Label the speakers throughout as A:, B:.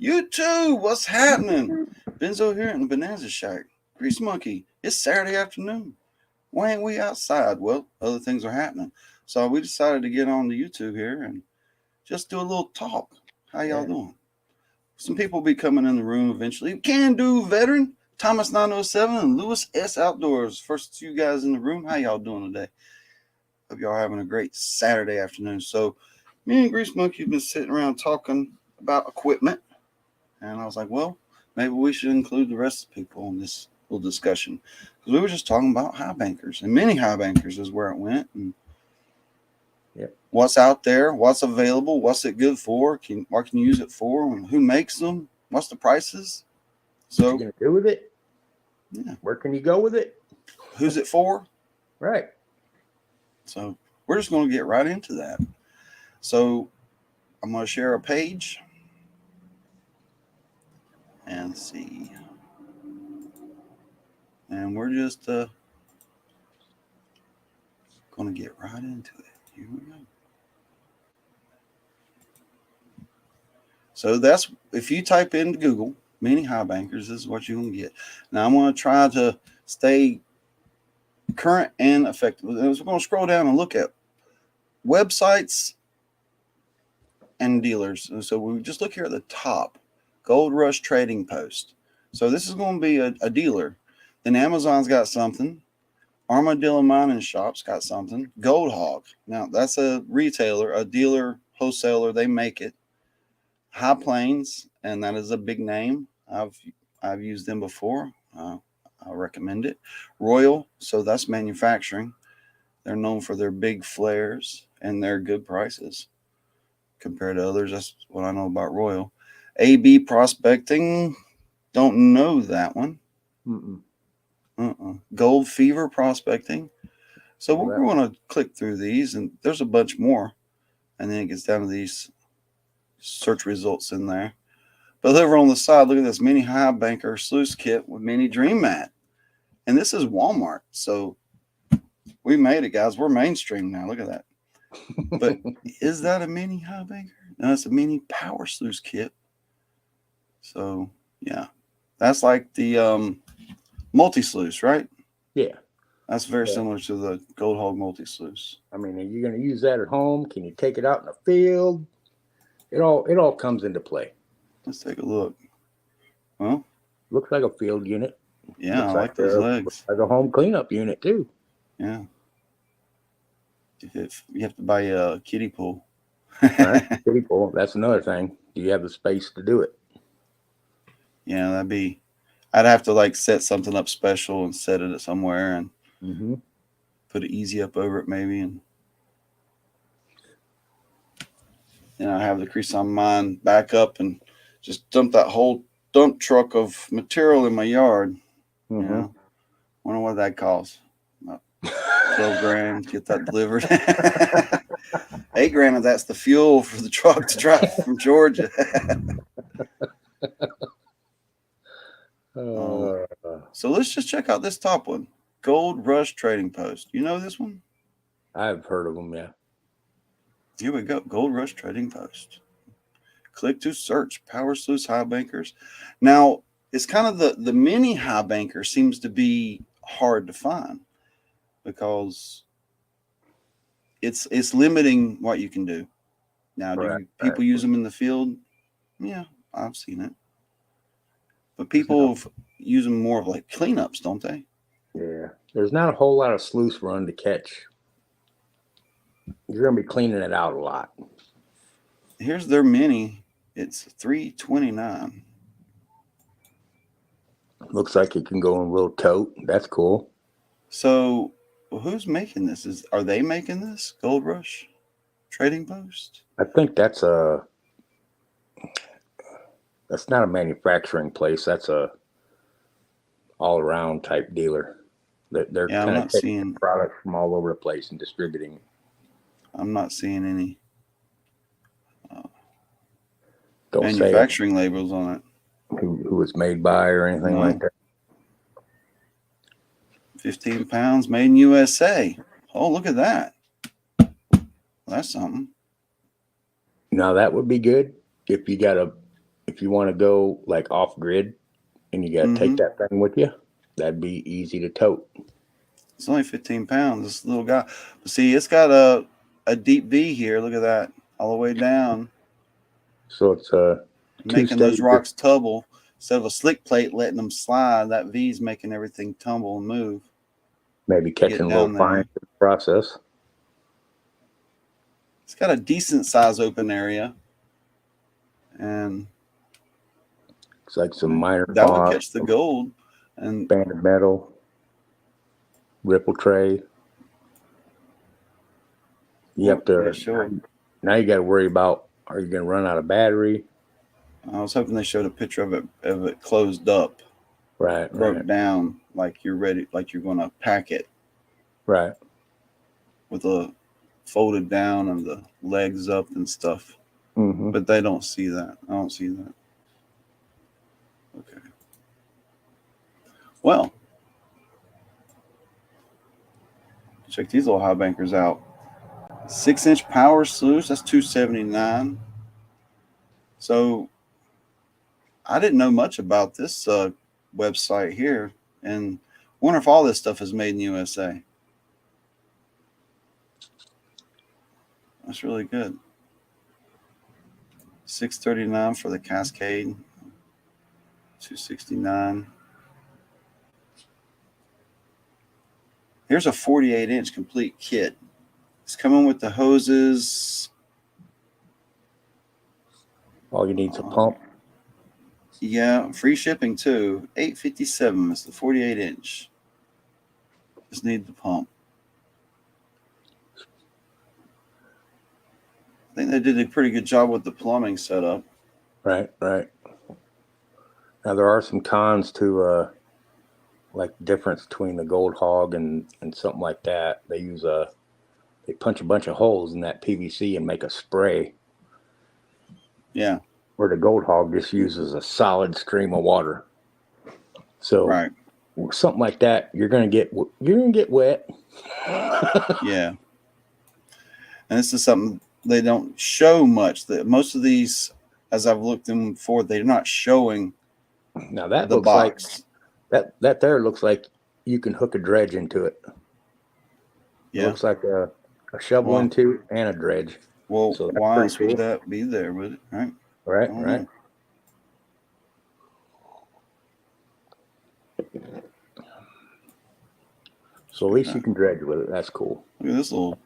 A: YouTube, what's happening? Benzo here in the Bonanza Shack. Grease Monkey, it's Saturday afternoon. Why ain't we outside? Well, other things are happening. So we decided to get on the YouTube here and just do a little talk. How y'all doing? Some people will be coming in the room eventually. Can Do Veteran, Thomas 907, and Lewis S. Outdoors. First two guys in the room. How y'all doing today? Hope y'all having a great Saturday afternoon. So me and Grease Monkey have been sitting around talking about equipment. And I was like, well, maybe we should include the rest of the people in this little discussion. Because we were just talking about Highbankers. And mini Highbankers is where it went. And what's out there, what's available, what's it good for, what can you use it for, and who makes them, what's the prices. So
B: what you going to do with it?
A: Yeah.
B: Where can you go with it?
A: Who's it for?
B: Right.
A: So we're just going to get right into that. So I'm going to share a page. And see. And we're just going to get right into it. Here we go. So that's, if you type into Google, mini Highbankers, this is what you're going to get. Now I'm going to try to stay current and effective. We're going to scroll down and look at websites and dealers. And so we just look here at the top. Gold Rush Trading Post. So this is going to be a dealer. Then Amazon's got something. Armadillo Mining Shop's got something. Gold Hog. Now that's a retailer, a dealer, wholesaler. They make it. High Plains, and that is a big name. I've used them before. I recommend it. Royal. So that's manufacturing. They're known for their big flares and their good prices compared to others. That's what I know about Royal. AB Prospecting, don't know that one. Gold Fever Prospecting. So we're going to click through these, and there's a bunch more, and then it gets down to these search results in there. But over on the side, look at this mini Highbanker sluice kit with mini Dream Mat, and this is Walmart. So we made it, guys. We're mainstream now. Look at that. But is that a mini Highbanker? No, it's a mini power sluice kit. So yeah, that's like the multi-sluice, right?
B: Yeah.
A: That's very similar to the Gold Hog multi-sluice.
B: I mean, are you going to use that at home? Can you take it out in the field? It all comes into play.
A: Let's take a look. Well,
B: looks like a field unit.
A: Yeah, I like those legs.
B: Looks like a home cleanup unit too.
A: Yeah. You have to buy a kiddie pool.
B: Right? Kiddie pool. That's another thing. Do you have the space to do it?
A: Yeah, I'd have to like set something up special and set it somewhere and put it easy up over it maybe, and I have the crease on mine back up and just dump that whole dump truck of material in my yard. You know, wonder what that costs. About $12,000 to get that delivered. $8,000 if that's the fuel for the truck to drive from Georgia. So let's just check out this top one. Gold Rush Trading Post. You know this one?
B: I've heard of them, yeah.
A: Here we go. Gold Rush Trading Post. Click to search. Power Sluice Highbankers. Now, it's kind of the mini Highbanker seems to be hard to find because it's limiting what you can do. Now, do people use them in the field? Yeah, I've seen it. But people use them more of like cleanups, don't they?
B: Yeah. There's not a whole lot of sluice run to catch. You're going to be cleaning it out a lot.
A: Here's their mini. It's $329.
B: Looks like it can go in a little tote. That's cool. So,
A: who's making this? Are they making this? Gold Rush Trading Post?
B: I think that's not a manufacturing place. That's a all-around type dealer. They're kind of taking products from all over the place and distributing.
A: I'm not seeing any manufacturing labels on it.
B: Who it's made by or anything like that.
A: 15 pounds, made in USA. Oh, look at that. That's something.
B: Now that would be good if you got a if you want to go like off grid and you got to take that thing with you, that'd be easy to tote.
A: It's only 15 pounds. This little guy. But see, it's got a deep V here. Look at that, all the way down.
B: So it's
A: making those rocks tumble instead of a slick plate letting them slide. That V's making everything tumble and move.
B: Maybe catching a little fine in the process.
A: It's got a decent size open area, and
B: it's like some minor.
A: That would catch the gold and
B: banded metal, ripple tray. You have to. Now you got to worry about: are you going to run out of battery?
A: I was hoping they showed a picture of it closed up, broke down, like you're ready, like you're going to pack it,
B: right,
A: with a folded down and the legs up and stuff. But they don't see that. I don't see that. Okay. Well, check these little Highbankers out. 6-inch power sluice. That's $279. So I didn't know much about this website here, and wonder if all this stuff is made in the USA. That's really good. $639 for the Cascade. $269. Here's a 48-inch complete kit. It's coming with the hoses.
B: All you need is a pump.
A: Yeah, free shipping too. $857 is the 48-inch. Just need the pump. I think they did a pretty good job with the plumbing setup.
B: Right. Now there are some cons to like the difference between the Gold Hog and something like that. They use they punch a bunch of holes in that PVC and make a spray.
A: Yeah.
B: Where the Gold Hog just uses a solid stream of water. So something like that, you're gonna get wet.
A: Yeah. And this is something they don't show much. That most of these, as I've looked them for, they're not showing.
B: Now that
A: the
B: looks
A: box.
B: Like that there looks like you can hook a dredge into it.
A: Yeah.
B: It looks like a shovel into and a dredge.
A: Well, so why else would that be there with it? Right.
B: Right. So at least you can dredge with it. That's cool.
A: Look at this little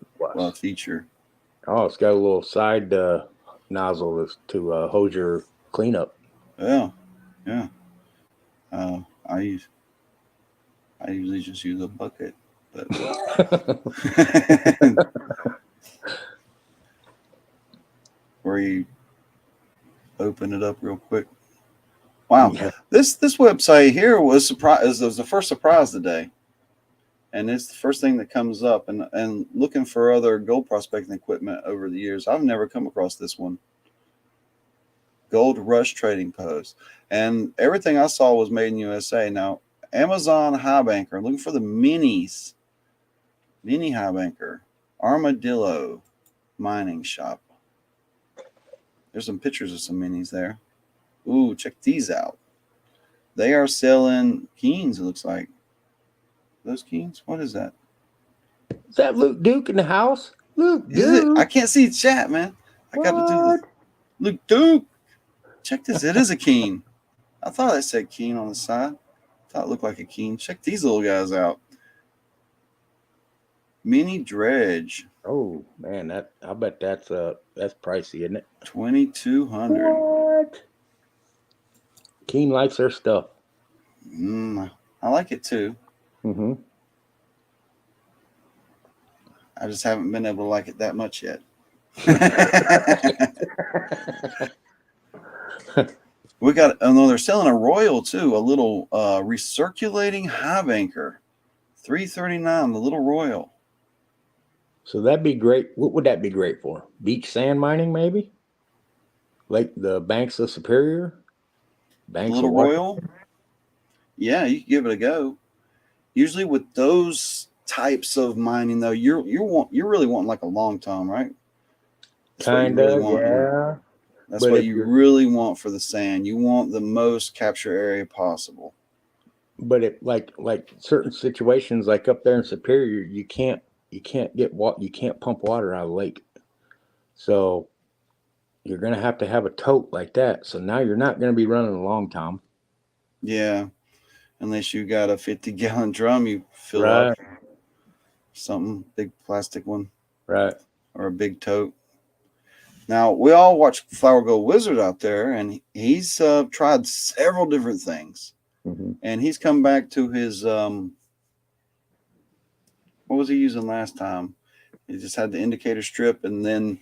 A: feature.
B: Oh, it's got a little side nozzle to hose your cleanup.
A: Yeah. I usually just use a bucket, but where you open it up real quick. Wow, this website here was the first surprise today, and it's the first thing that comes up. And looking for other gold prospecting equipment over the years, I've never come across this one. Gold Rush Trading Post, and everything I saw was made in USA. Now, Amazon Highbanker, looking for the minis. Mini Highbanker, Armadillo Mining Shop. There's some pictures of some minis there. Ooh, check these out. They are selling Keens, it looks like. Those Keens? What is that?
B: Is that Luke Duke in the house? Luke Duke.
A: I can't see the chat, man. I got to do this. Luke Duke. Check this. It is a Keen. I thought it said Keen on the side. I thought it looked like a Keen. Check these little guys out. Mini dredge.
B: Oh man, I bet that's pricey, isn't it?
A: $2,200.
B: What? Keen likes their stuff.
A: I like it too. I just haven't been able to like it that much yet. We got they're selling a Royal too, a little recirculating Highbanker. $339, the little Royal.
B: So that'd be great. What would that be great for? Beach sand mining, maybe? Like the Banks of Superior?
A: Banks little Royal? Yeah, you can give it a go. Usually with those types of mining though, you're really wanting like a long time, right?
B: Kind of, yeah.
A: That's
B: But
A: what
B: if
A: you
B: you're,
A: really want for the sand. You want the most capture area possible.
B: but it like certain situations, like up there in Superior, you can't you can't pump water out of the lake. So you're gonna have to have a tote like that. So now you're not gonna be running a long time.
A: Yeah, unless you got a 50-gallon drum you fill up,
B: Right,
A: something big plastic one,
B: right.
A: or a big tote. Now we all watch Flower Gold Wizard out there, and he's tried several different things,
B: Hmm.
A: and he's come back to his what was he using last time? He just had the indicator strip, and then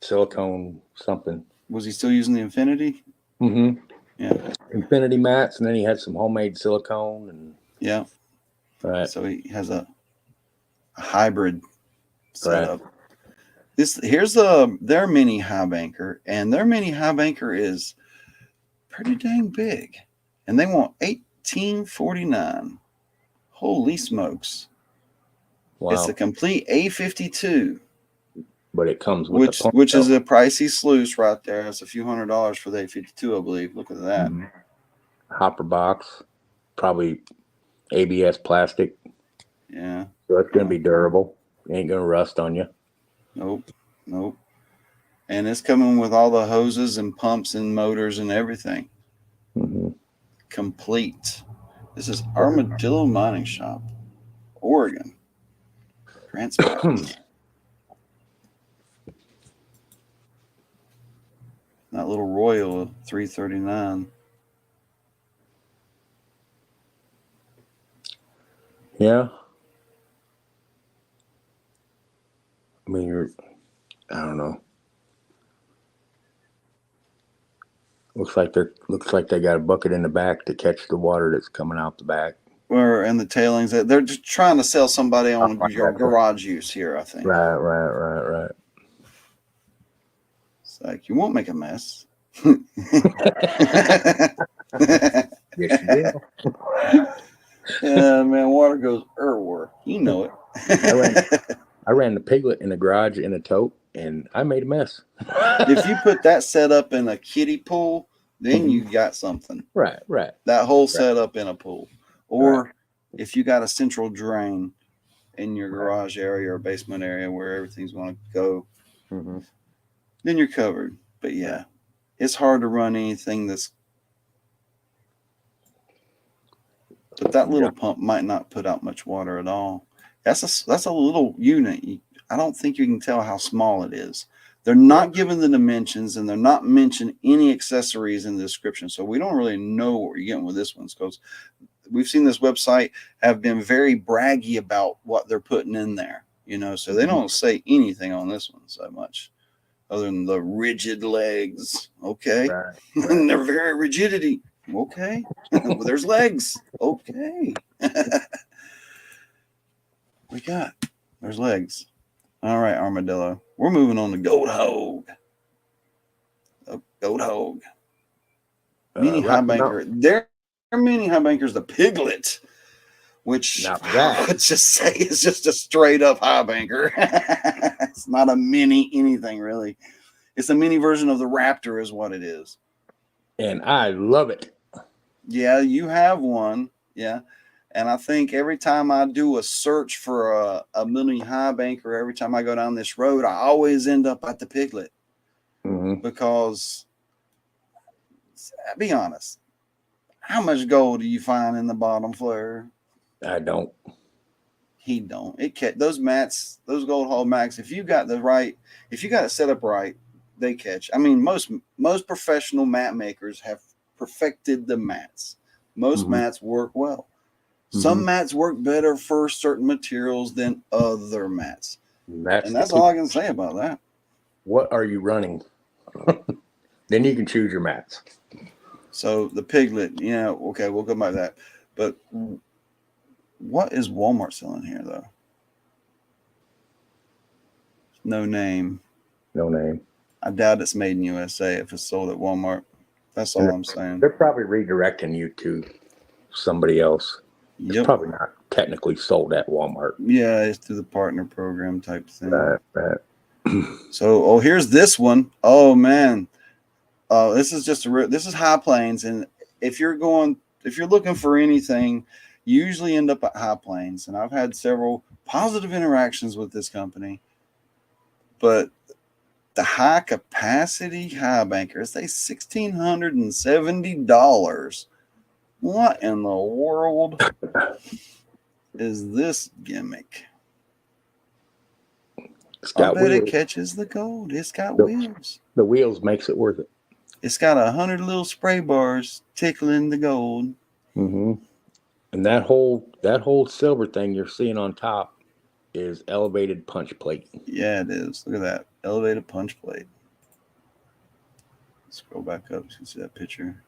B: Silicone something.
A: was he still using the Infinity?
B: Hmm.
A: Yeah,
B: Infinity mats, and then he had some homemade silicone and
A: yeah.
B: right,
A: So he has a hybrid
B: right.
A: setup. Here's their mini high banker, and their mini high banker is pretty dang big, and they want $18.49. Holy smokes! It's a
B: Wow.
A: complete A52,
B: But it comes with the pump
A: which is
B: though.
A: a pricey sluice right there. That's a few $100s for the A52, I believe. Look at that.
B: Mhm. Hopper box, probably ABS plastic,
A: Yeah.
B: so it's gonna be durable. It ain't gonna rust on you.
A: Nope. Nope. And it's coming with all the hoses and pumps and motors and everything.
B: Hmm.
A: Complete. This is Armadillo Mining Shop, Oregon. Grants Pass. That little Royal $339.
B: Yeah. I mean, I don't know. Looks like they got a bucket in the back to catch the water that's coming out the back.
A: Or and the tailings. They're just trying to sell somebody
B: Oh,
A: on
B: I
A: your
B: gotcha.
A: garage use here, I think.
B: Right.
A: It's like, you won't make a mess.
B: Yes, you will.
A: Yeah, man, water goes everywhere. You know
B: I ran
A: it.
B: I ran the piglet in the garage in a tote, and I made a mess.
A: If you put that setup in a kiddie pool, then
B: Mhm.
A: you got something.
B: Right.
A: That whole
B: Right.
A: setup in a pool.
B: Right.
A: Or if you got a central drain in your
B: Right.
A: garage area or basement area where everything's going to go,
B: Hmm.
A: then you're covered. But yeah, it's hard to run anything but that
B: Yeah.
A: little pump might not put out much water at all. That's a little unit. I don't think you can tell how small it is. They're not given the dimensions, and they're not mentioned any accessories in the description, so we don't really know what you're getting with this one. Because we've seen this website have been very braggy about what they're putting in there, so they don't say anything on this one so much, other than the rigid legs. Okay,
B: Right.
A: and they're very rigidity. Okay, well, there's legs. Okay. We got there's legs. All right, armadillo. We're moving on to goat hog. Goat hog. Mini high
B: Rocky
A: banker.
B: Mountain.
A: Their mini high banker is the piglet, which
B: Now
A: I
B: that
A: would just say is just a straight up high banker. It's not a mini anything really. It's a mini version of the Raptor, is what it is.
B: and I love it.
A: Yeah, you have one. Yeah. And I think every time I do a search for a mini high banker, every time I go down this road, I always end up at the piglet.
B: Hmm.
A: Because, be honest, how much gold do you find in the bottom flare?
B: I don't.
A: He don't. Those mats, those gold hall mats. If you got it set up right, they catch. I mean, most professional mat makers have perfected the mats. Most
B: Hmm.
A: mats work well.
B: Hmm.
A: Some mats work better for certain materials than other mats,
B: That's
A: and
B: the
A: that's
B: key.
A: all I can say about that.
B: What are you running? Then you can choose your mats.
A: So the piglet, okay, we'll go by that. But what is Walmart selling here, though? No name.
B: No name.
A: I doubt it's made in USA if it's sold at Walmart. That's
B: And
A: all I'm saying.
B: they're probably redirecting you to somebody else. It's
A: Yep.
B: probably not technically sold at Walmart.
A: Yeah, it's through the partner program type thing.
B: Right.
A: So, here's this one. Oh man, this is just this is High Plains, and if you're looking for anything, you usually end up at High Plains. And I've had several positive interactions with this company, but the high capacity Highbankers, they $1,670. What in the world is this gimmick? I bet it catches the gold. It's got wheels.
B: The wheels makes it worth it.
A: It's got 100 little spray bars tickling the gold.
B: Mm-hmm. And that whole silver thing you're seeing on top is elevated punch plate.
A: Yeah, it is. Look at that elevated punch plate. Scroll back up so you can see that picture.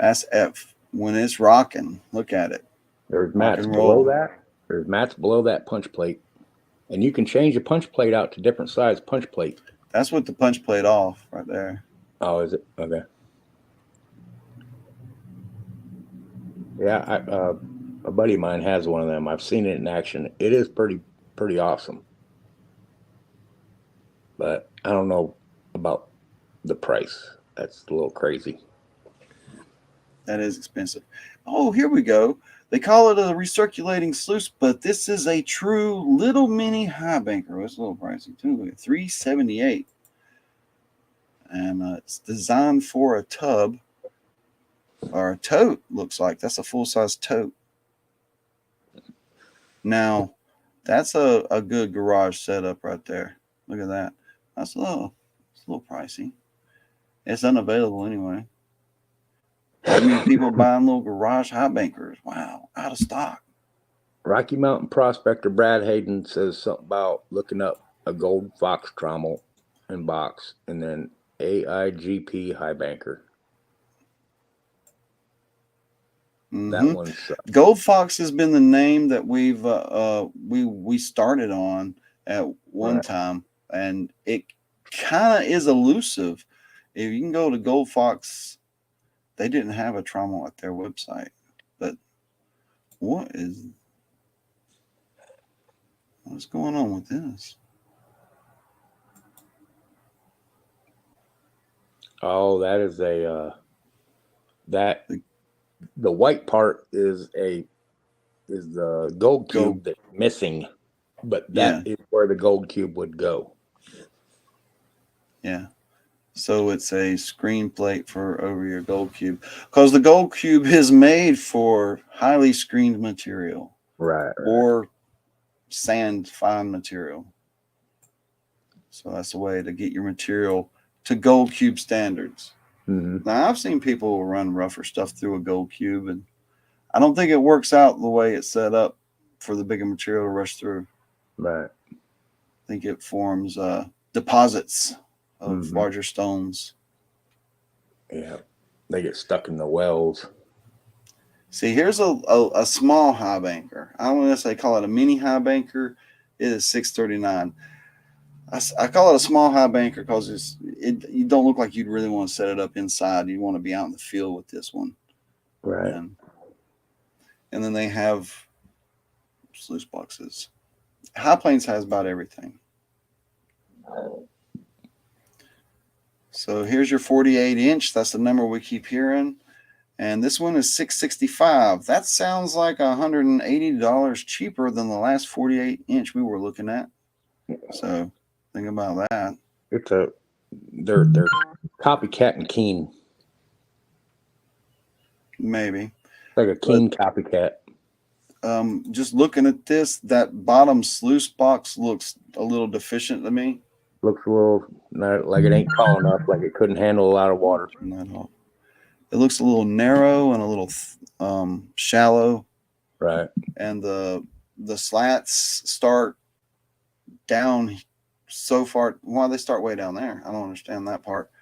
A: That's F when it's rocking. Look at it.
B: There's mats below that. There's mats below that punch plate. And you can change the punch plate out to different size punch plate.
A: That's with the punch plate off right there.
B: Oh, is it? Okay. Yeah, a buddy of mine has one of them. I've seen it in action. It is pretty awesome. But I don't know about the price. That's a little crazy.
A: That is expensive. Oh, here we go. They call it a recirculating sluice, but this is a true little mini Highbanker. It's a little pricey too. Look at $378, and it's designed for a tub or a tote. Looks like that's a full size tote. Now, that's a good garage setup right there. Look at that. It's a little pricey. It's unavailable anyway. That means people buying little garage Highbankers. Wow, out of stock.
B: Rocky Mountain prospector Brad Hayden says something about looking up a gold fox trommel and box, and then AIGP Highbanker.
A: Mm-hmm.
B: That one's
A: Gold Fox has been the name that we started on at one time, and it kind of is elusive. If you can go to Gold Fox, they didn't have a trommel at their website, but what's going on with this?
B: Oh, that is the white part is the gold cube that's missing, but that is where the gold cube would go.
A: Yeah. So it's a screen plate for over your gold cube, because the gold cube is made for highly screened material,
B: right,
A: or sand fine material. So that's a way to get your material to gold cube standards.
B: Mm-hmm.
A: Now, I've seen people run rougher stuff through a gold cube, and I don't think it works out the way it's set up for the bigger material to rush through.
B: Right.
A: I think it forms deposits of larger stones.
B: Yeah, they get stuck in the wells.
A: See, here's a small Highbanker. I don't necessarily call it a mini Highbanker. It is $639. I call it a small Highbanker because you don't look like you'd really want to set it up inside. You want to be out in the field with this one,
B: right?
A: And then they have sluice boxes. High Plains has about everything. So here's your 48-inch. That's the number we keep hearing. And this one is $665. That sounds like $180 cheaper than the last 48-inch we were looking at. So think about that.
B: They're copycat Keen.
A: Maybe.
B: Like a Keen copycat.
A: Just looking at this, that bottom sluice box looks a little deficient to me.
B: Looks a little like it ain't tall enough, like it couldn't handle a lot of water.
A: Not all. It looks a little narrow and a little shallow.
B: Right.
A: And the slats start down so far. Why they start way down there? I don't understand that part.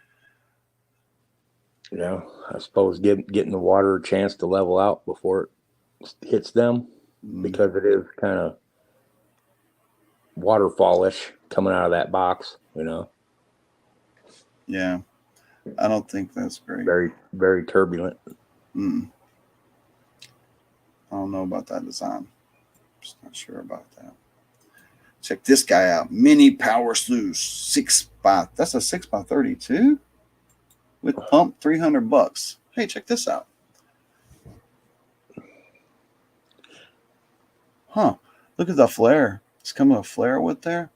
B: Yeah, I suppose getting the water a chance to level out before it hits them, because it is kind of waterfallish coming out of that box,
A: Yeah, I don't think that's great.
B: Very, very turbulent.
A: I don't know about that design. Just not sure about that. Check this guy out. Mini power sluice. That's a 6x32 with pump, $300. Hey, check this out. Huh. Look at the flare. It's coming with a flare with there.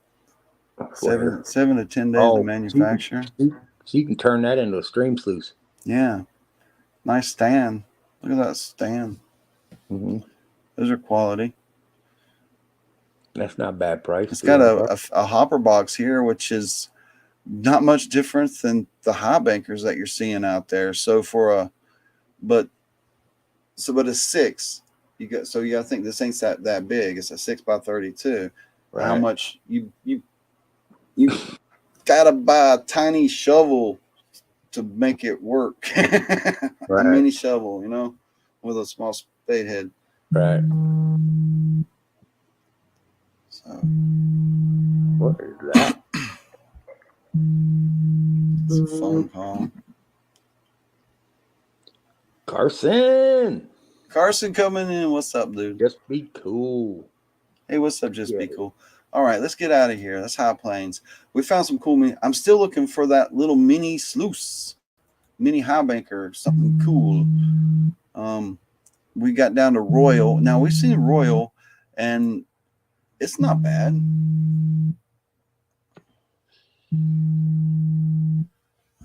B: Flare.
A: 7 to 10 days of manufacture.
B: So you can turn that into a stream sluice.
A: Yeah. Nice stand. Look at that stand.
B: Mm-hmm.
A: Those are quality.
B: That's not bad price.
A: It's got a hopper box here, which is not much different than the Highbankers that you're seeing out there. So but a 6, you got to think this ain't that big. It's a 6x32.
B: Right.
A: How much you gotta buy a tiny shovel to make it work.
B: Right.
A: A mini shovel, with a small spade head.
B: Right.
A: So
B: what is that?
A: It's a phone call.
B: Carson
A: coming in. What's up, dude?
B: Just be cool.
A: Hey, what's up? Just be cool. All right, let's get out of here. That's High Plains. We found some cool mini. I'm still looking for that little mini sluice, mini Highbanker, something cool. We got down to Royal. Now we've seen Royal, and it's not bad.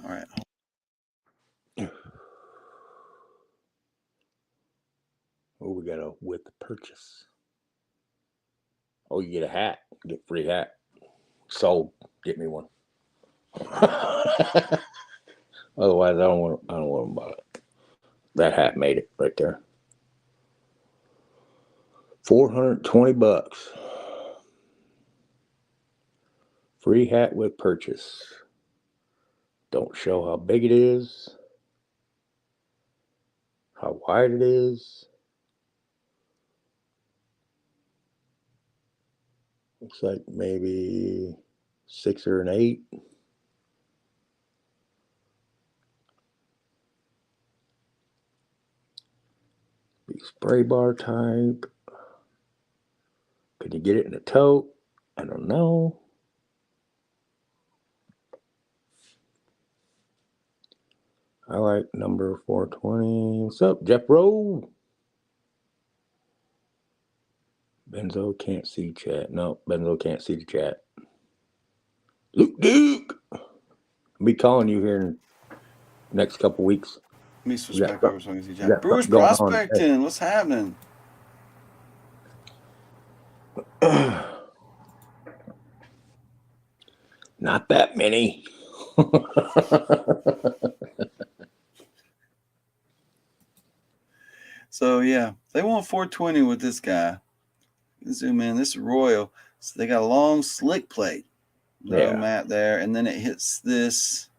A: All right.
B: Oh, we got a with purchase. Oh, you get a hat. Get free hat. Sold. Get me one. Otherwise, I don't want to buy it. That hat made it right there. $420. Free hat with purchase. Don't show how big it is, how wide it is. Looks like maybe 6 or an 8. Be spray bar type. Can you get it in a tote? I don't know. I like number 420. What's up, Jeff Rowe? Benzo can't see chat. No, Benzo can't see the chat. Luke Duke. I'll be calling you here in the next couple weeks.
A: Let me switch back over so I can see chat. Brewers
B: going
A: prospecting. What's happening?
B: Not that many.
A: So yeah, they want 420 with this guy. Zoom in. This is Royal. So they got a long slick plate. Mat there, and then it hits this.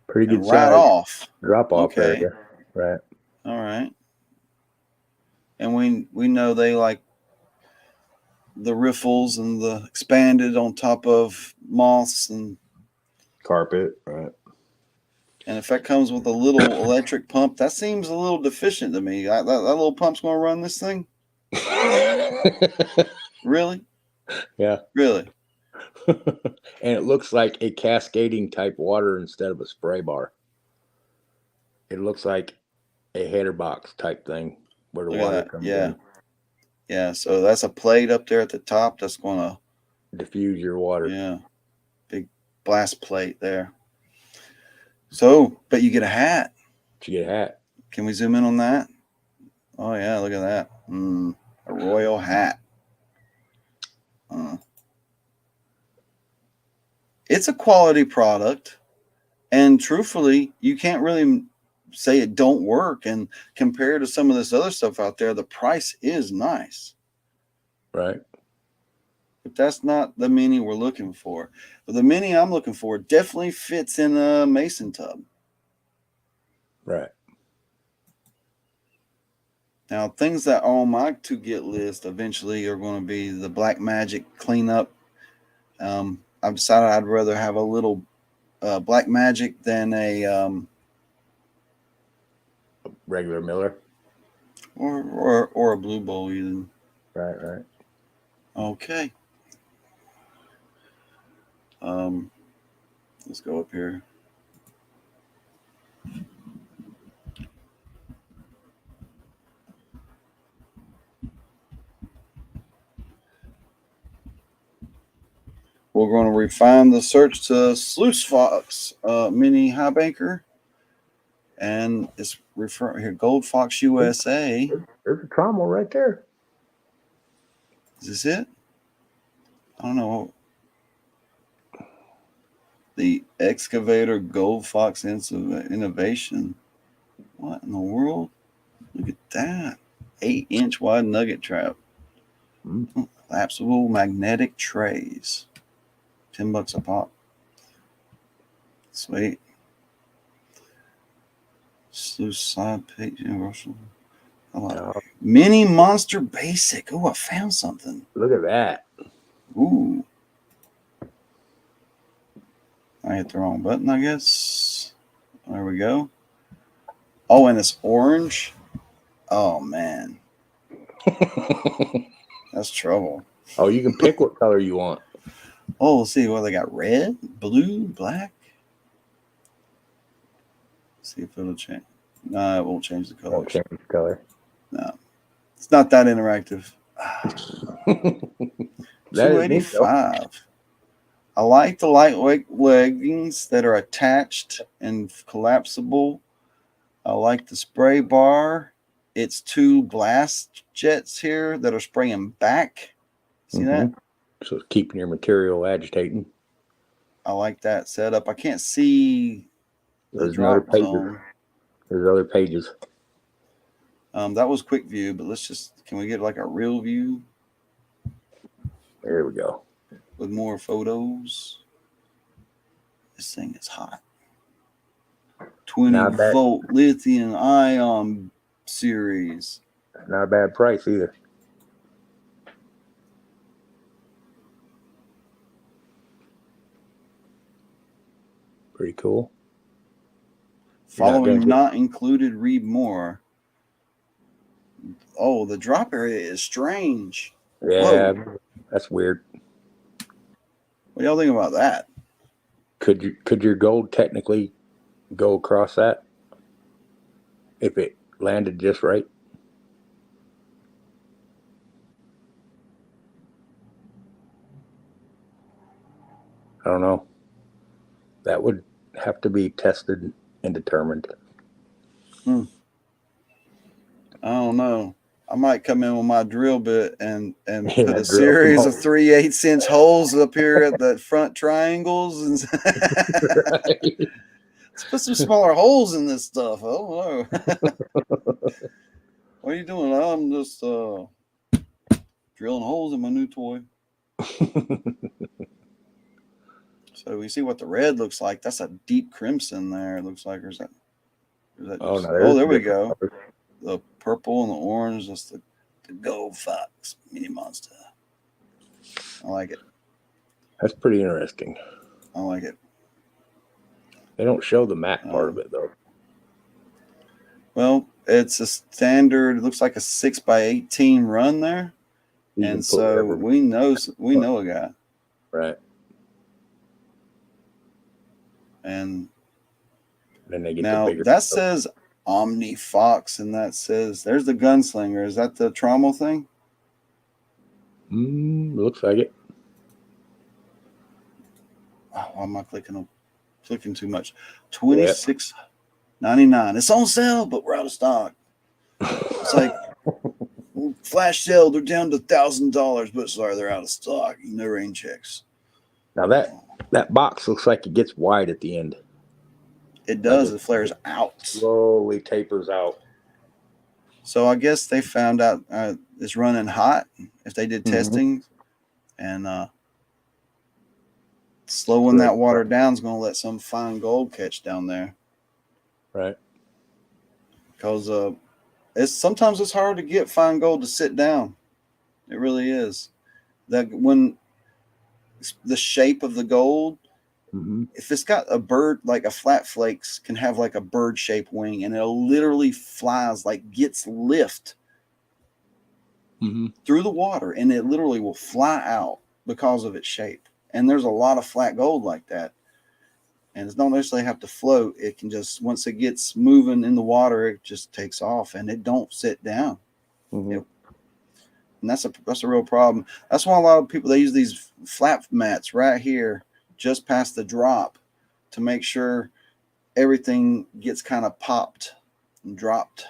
B: Pretty good
A: right
B: size.
A: Off.
B: Drop off
A: Okay.
B: area. Right.
A: All right. And we know they like the riffles and the expanded on top of moss and
B: carpet, right?
A: And if that comes with a little electric pump, that seems a little deficient to me. That little pump's going to run this thing? Really?
B: Yeah.
A: Really?
B: And it looks like a cascading type water instead of a spray bar. It looks like a header box type thing where the water comes in.
A: Yeah, so that's a plate up there at the top that's going to
B: diffuse your water.
A: Yeah. Big blast plate there. So, but you get a hat.
B: You get a hat.
A: Can we zoom in on that? Oh, yeah, look at that. A Royal hat. It's a quality product. And truthfully, you can't really say it don't work. And compared to some of this other stuff out there, the price is nice.
B: Right.
A: But that's not the mini we're looking for. But the mini I'm looking for definitely fits in a mason tub.
B: Right.
A: Now, things that are on my to-get list eventually are going to be the Black Magic cleanup. I've decided I'd rather have a little Black Magic than a
B: regular Miller.
A: Or a Blue Bowl even.
B: Right.
A: Okay. Let's go up here. We're going to refine the search to Sluice Fox Mini High Banker. And it's referring here, Gold Fox USA.
B: There's a trommel right there.
A: Is this it? I don't know. The Excavator Gold Fox Innovation. What in the world? Look at that. 8-inch wide nugget trap. Collapsible magnetic trays. $10 a pop. Sweet. Sluice side page universal. Mini Monster Basic. Oh, I found something.
B: Look at that.
A: Ooh. I hit the wrong button, I guess. There we go. Oh, and it's orange. Oh, man. That's trouble.
B: Oh, you can pick what color you want.
A: Oh, let's see. What they got? Red, blue, black. Let's see if it'll change. No, it won't change the color.
B: Won't change the color.
A: No. It's not that interactive. $285. I like the lightweight leggings that are attached and collapsible. I like the spray bar. It's 2 blast jets here that are spraying back. See that?
B: So it's keeping your material agitating.
A: I like that setup. I can't see the drop zone.
B: There's other pages.
A: That was quick view, but can we get like a real view?
B: There we go.
A: With more photos. This thing is hot. 20-volt lithium ion series.
B: Not a bad price either. Pretty cool.
A: Following not included, read more. Oh, the drop area is strange.
B: Yeah, that's weird.
A: What do y'all think about that?
B: Could your gold technically go across that if it landed just right? I don't know. That would have to be tested and determined.
A: I don't know. I might come in with my drill bit and put a series of 3/8-inch holes up here at the front triangles. And let's put some smaller holes in this stuff. Oh, no. What are you doing? I'm just drilling holes in my new toy. So we see what the red looks like. That's a deep crimson there. It looks like. Or is that just, there we go. Colors. The purple and the orange. That's the Gold Fox Mini Monster. I like it.
B: That's pretty interesting.
A: I like it.
B: They don't show the matte part of it though.
A: Well, it's a standard. It looks like a 6x18 run there, and so we know a guy.
B: Right.
A: And
B: then they get
A: now
B: the bigger
A: that says Omni Fox, and that says there's the gunslinger. Is that the trommel thing?
B: Looks like it.
A: Oh, why am I clicking too much? $26.99. It's on sale, but we're out of stock. It's like flash sale. They're down to $1,000, but sorry, they're out of stock. No rain checks.
B: Now that box looks like it gets wide at the end.
A: It does. It flares out.
B: Slowly tapers out.
A: So I guess they found out it's running hot if they did testing, and slowing that water down is going to let some fine gold catch down there.
B: Right.
A: Because sometimes it's hard to get fine gold to sit down. It really is. That when the shape of the gold, if it's got a bird, like a flat flakes can have like a bird shaped wing, and it literally flies, like gets lift through the water, and it literally will fly out because of its shape. And there's a lot of flat gold like that. And it don't necessarily have to float. It can just, once it gets moving in the water, it just takes off and it don't sit down.
B: Mm-hmm.
A: And that's a real problem. That's why a lot of people, they use these flat mats right here, just past the drop, to make sure everything gets kind of popped and dropped.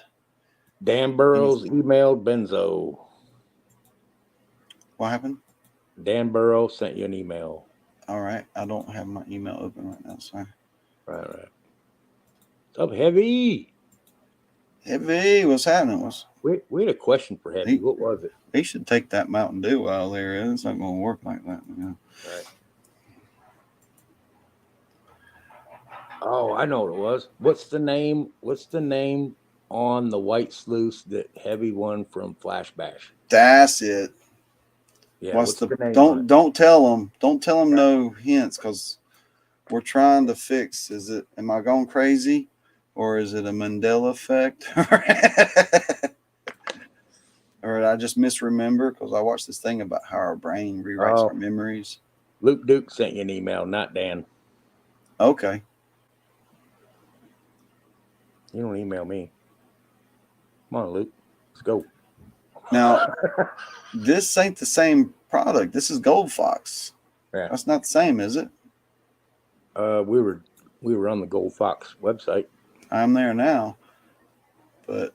B: Dan Burrows emailed Benzo.
A: What happened?
B: Dan Burrows sent you an email.
A: All right. I don't have my email open right now. Sorry.
B: Right. What's up, Heavy?
A: Heavy, what's happening?
B: We had a question for Heavy. What was it?
A: He should take that Mountain Dew out of there. It's not going to work like that.
B: Right. Oh, I know what it was. What's the name on the white sluice that Heavy won from Flash Bash?
A: That's it.
B: Yeah.
A: What's the name? Don't tell them. Don't tell them no hints, because we're trying to fix. Am I going crazy, or is it a Mandela effect? Or did I just misremember? Because I watched this thing about how our brain rewrites our memories.
B: Luke Duke sent you an email, not Dan.
A: Okay.
B: You don't email me. Come on, Luke. Let's go.
A: Now, this ain't the same product. This is Gold Fox.
B: Yeah.
A: That's not the same, is it?
B: We were on the Gold Fox website.
A: I'm there now. But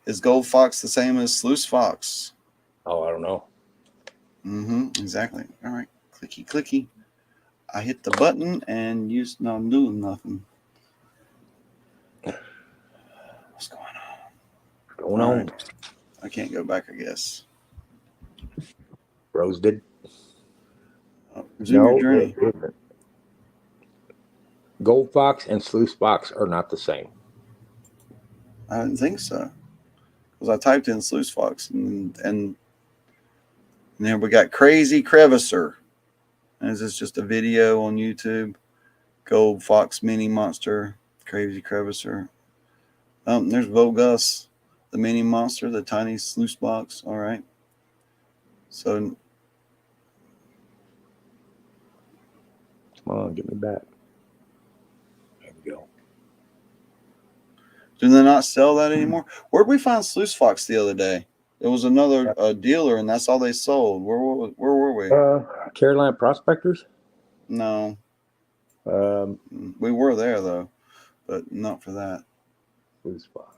A: is Gold Fox the same as Sluice Fox?
B: Oh, I don't know.
A: Exactly. All right. Clicky, clicky. I hit the button and I'm doing nothing. What's going on?
B: What's going on? Right.
A: I can't go back, I guess.
B: Rose did.
A: Resume your journey.
B: Gold Fox and Sluice Fox are not the same.
A: I didn't think so. Because I typed in Sluice Fox and then we got Crazy Crevicer. And is this just a video on YouTube? Gold Fox Mini Monster, Crazy Crevicer. There's Vogus, the Mini Monster, the tiny sluice box. All right. So,
B: come on, get me back. There we go.
A: Do they not sell that anymore? Where'd we find Sluice Fox the other day? It was another dealer, and that's all they sold. Where were we?
B: Carolina Prospectors?
A: No. We were there, though, but not for that.
B: Sluice Fox.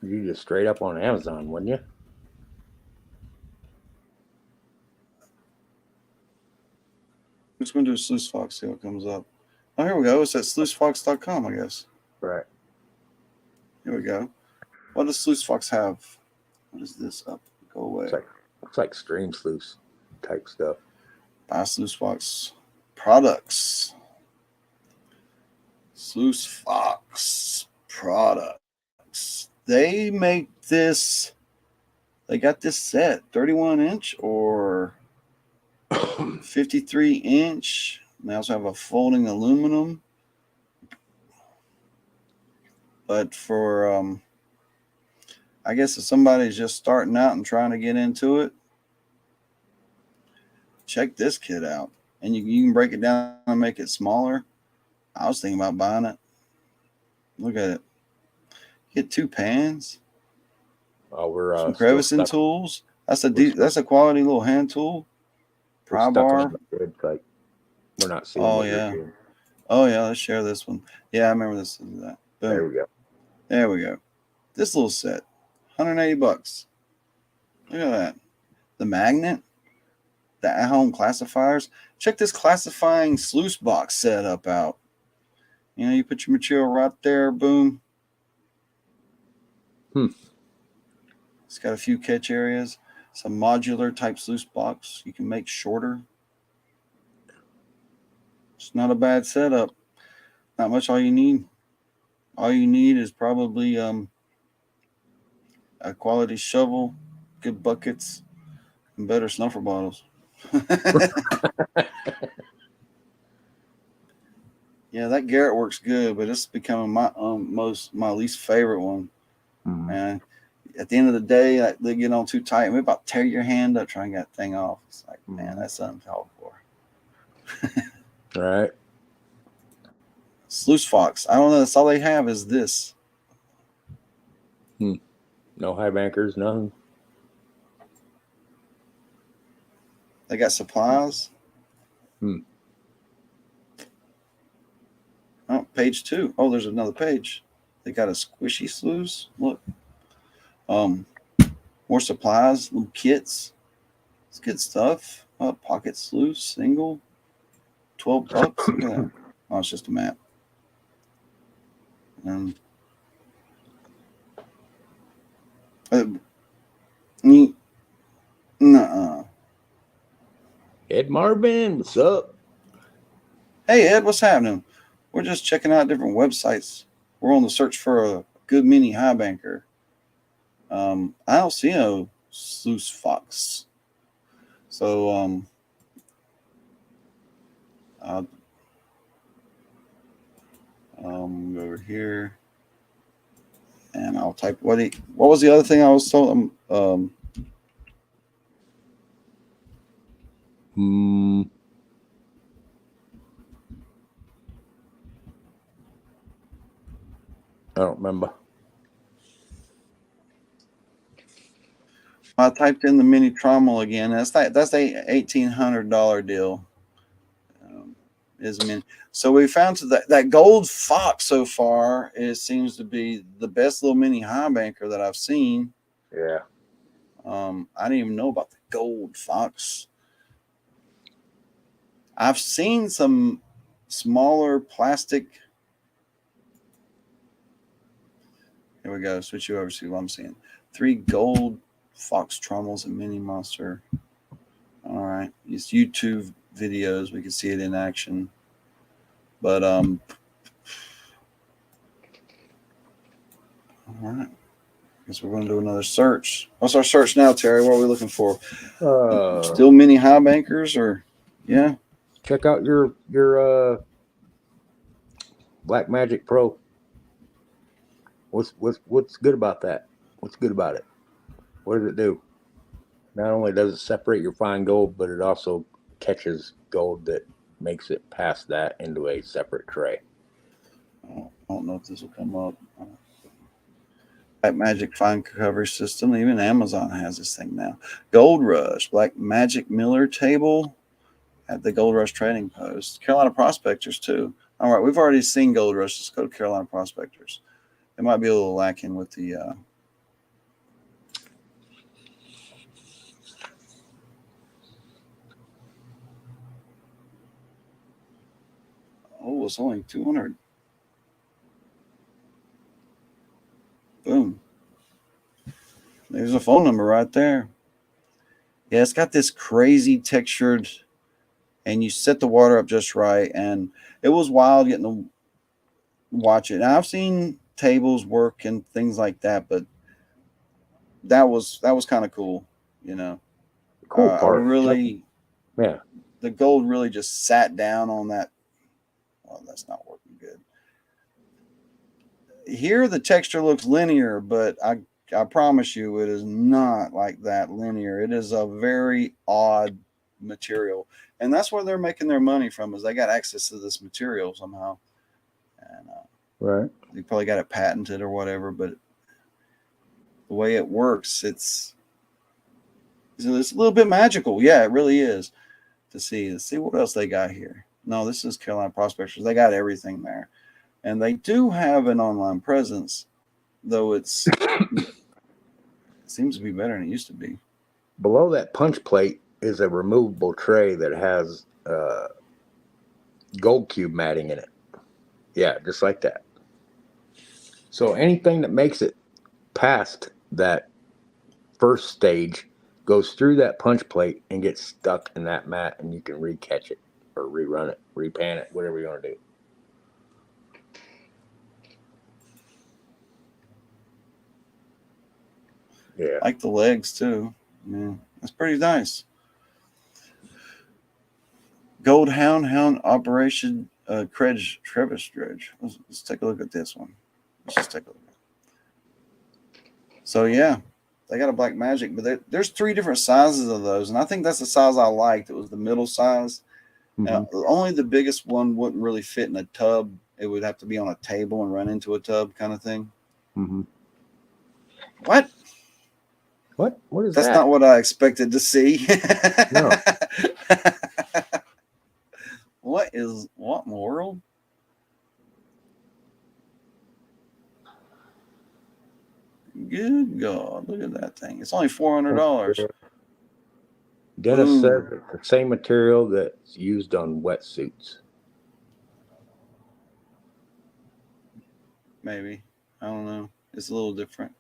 B: You just straight up on Amazon, wouldn't you?
A: I'm just going to do a Sluice Fox, see what comes up. Oh, here we go. It's at sluicefox.com, I guess.
B: Right.
A: Here we go. What does Sluice Fox have? What is this up? Go away.
B: Looks like Stream Sluice type stuff.
A: Buy Sluice Fox products. Sluice Fox products. They make this. They got this set 31-inch or 53-inch. They also have a folding aluminum. But for I guess if somebody's just starting out and trying to get into it, check this kit out. And you can break it down and make it smaller. I was thinking about buying it. Look at it. Get 2 pans.
B: Oh, we're
A: some crevicing tools. That's a quality little hand tool. Pry bar.
B: Like we're not seeing.
A: Oh yeah. Oh yeah. Let's share this one. Yeah, I remember this. That. Boom.
B: There we go.
A: There we go. This little set, $180. Look at that. The magnet, the at-home classifiers. Check this classifying sluice box setup out. You know, you put your material right there. Boom. It's got a few catch areas. It's a modular type sluice box. You can make shorter. It's not a bad setup. Not much all you need. All you need is probably a quality shovel, good buckets, and better snuffer bottles. Yeah, that Garrett works good, but it's becoming my least favorite one. Man, at the end of the day, like, they get on too tight and we about tear your hand up trying to get that thing off. It's like, man, that's uncalled for.
B: All right.
A: Sluice Fox. I don't know. That's all they have is this.
B: No Highbankers, nothing.
A: They got supplies. Oh, page 2. Oh, there's another page. They got a squishy sluice. Look. More supplies, little kits. It's good stuff. Pocket sluice, single. $12. Look at that. Oh, it's just a map. And nuh-uh.
B: Ed Marvin, what's up?
A: Hey, Ed, what's happening? We're just checking out different websites. We're on the search for a good mini high banker. I don't see no Sluice Fox. So, I'll over here and I'll type what was the other thing I was told?
B: I don't remember.
A: I typed in the mini trommel again. That's a $1,800 deal. Is mini. So we found that gold fox so far. It seems to be the best little mini high banker that I've seen.
B: Yeah.
A: I didn't even know about the gold fox. I've seen some smaller plastic. Here we go. Switch you over to see what I'm seeing. 3 gold fox trommels and mini monster. All right. It's YouTube videos. We can see it in action. But all right. Guess we're going to do another search. What's our search now, Terry? What are we looking for? Still mini high bankers, or yeah?
B: Check out your Black Magic Pro. What's good about that? What's good about it? What does it do? Not only does it separate your fine gold, but it also catches gold that makes it past that into a separate tray.
A: I don't know if this will come up. Black Magic Fine Coverage System. Even Amazon has this thing now. Gold Rush. Black Magic Miller Table at the Gold Rush Trading Post. Carolina Prospectors, too. All right, we've already seen Gold Rush. Let's go to Carolina Prospectors. It might be a little lacking with the... Oh, it's only 200. Boom. There's a phone number right there. Yeah, it's got this crazy textured, and you set the water up just right, and it was wild getting to watch it. Now, I've seen tables work and things like that, but that was kind of cool, you know.
B: Cool part.
A: I really,
B: yeah.
A: The gold really just sat down on that. Oh, that's not working good. Here, the texture looks linear, but I promise you it is not like that linear. It is a very odd material. And that's where they're making their money from, is they got access to this material somehow. And
B: right.
A: They probably got it patented or whatever, but the way it works, it's a little bit magical. Yeah, it really is. Let's see what else they got here. No, this is Carolina Prospectors. They got everything there. And they do have an online presence, though it seems to be better than it used to be.
B: Below that punch plate is a removable tray that has gold cube matting in it. Yeah, just like that. So anything that makes it past that first stage goes through that punch plate and gets stuck in that mat, and you can recatch it or rerun it, repan it, whatever you want to do. Yeah.
A: I like the legs too. Yeah, that's pretty nice. Gold Hound Operation Crevice Dredge. Let's take a look at this one. Let's just take a look. So yeah, they got a Black Magic, but there's 3 different sizes of those, and I think that's the size I liked. It was the middle size. Only the biggest one wouldn't really fit in a tub. It would have to be on a table and run into a tub kind of thing. What?
B: What is
A: That's
B: that?
A: not what I expected to see.
B: No.
A: What in the world? Good God, look at that thing. It's only $400.
B: Dennis says it's the same material that's used on wetsuits.
A: Maybe. I don't know. It's a little different.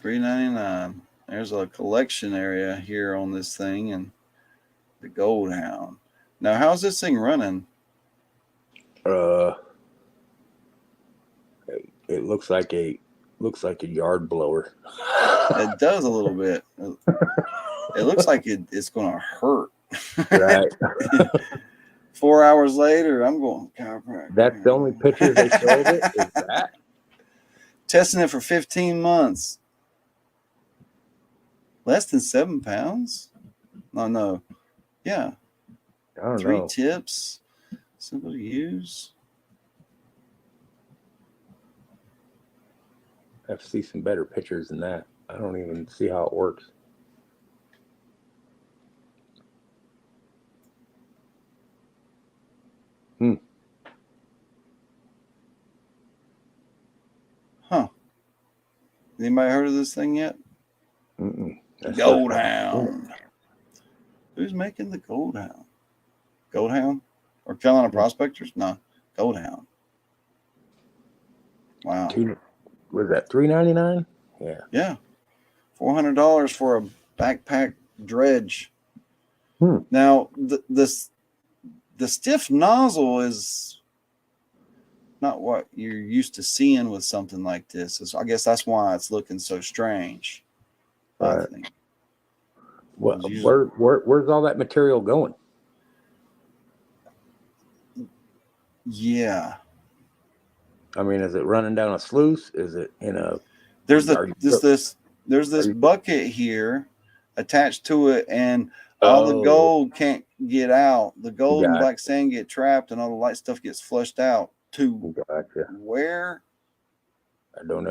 A: $3.99. There's a collection area here on this thing, and the Gold Hound. Now, how's this thing running?
B: It looks like a yard blower.
A: It does a little bit. It looks like it's going to hurt.
B: Right.
A: 4 hours later, I'm going chiropractor.
B: That's the only picture they showed it. Is that
A: testing it for 15 months? Less than 7 pounds? No. Yeah.
B: I don't
A: 3
B: know.
A: tips. Simple to use.
B: I have to see some better pictures than that. I don't even see how it works.
A: Huh. Anybody heard of this thing yet? Gold Hound. Who's making the Gold Hound? Gold Hound? Or Carolina Prospectors? No. Gold Hound. Wow.
B: Was that $3.99? Yeah.
A: Yeah. $400 for a backpack dredge. Now, the stiff nozzle is not what you're used to seeing with something like this. So I guess that's why it's looking so strange.
B: Right.
A: I think.
B: Well, where's all that material going?
A: Yeah.
B: I mean, is it running down a sluice? Is it in a?
A: There's this bucket here attached to it, and all the gold can't get out. The gold and black sand get trapped, and all the light stuff gets flushed out. Where?
B: I don't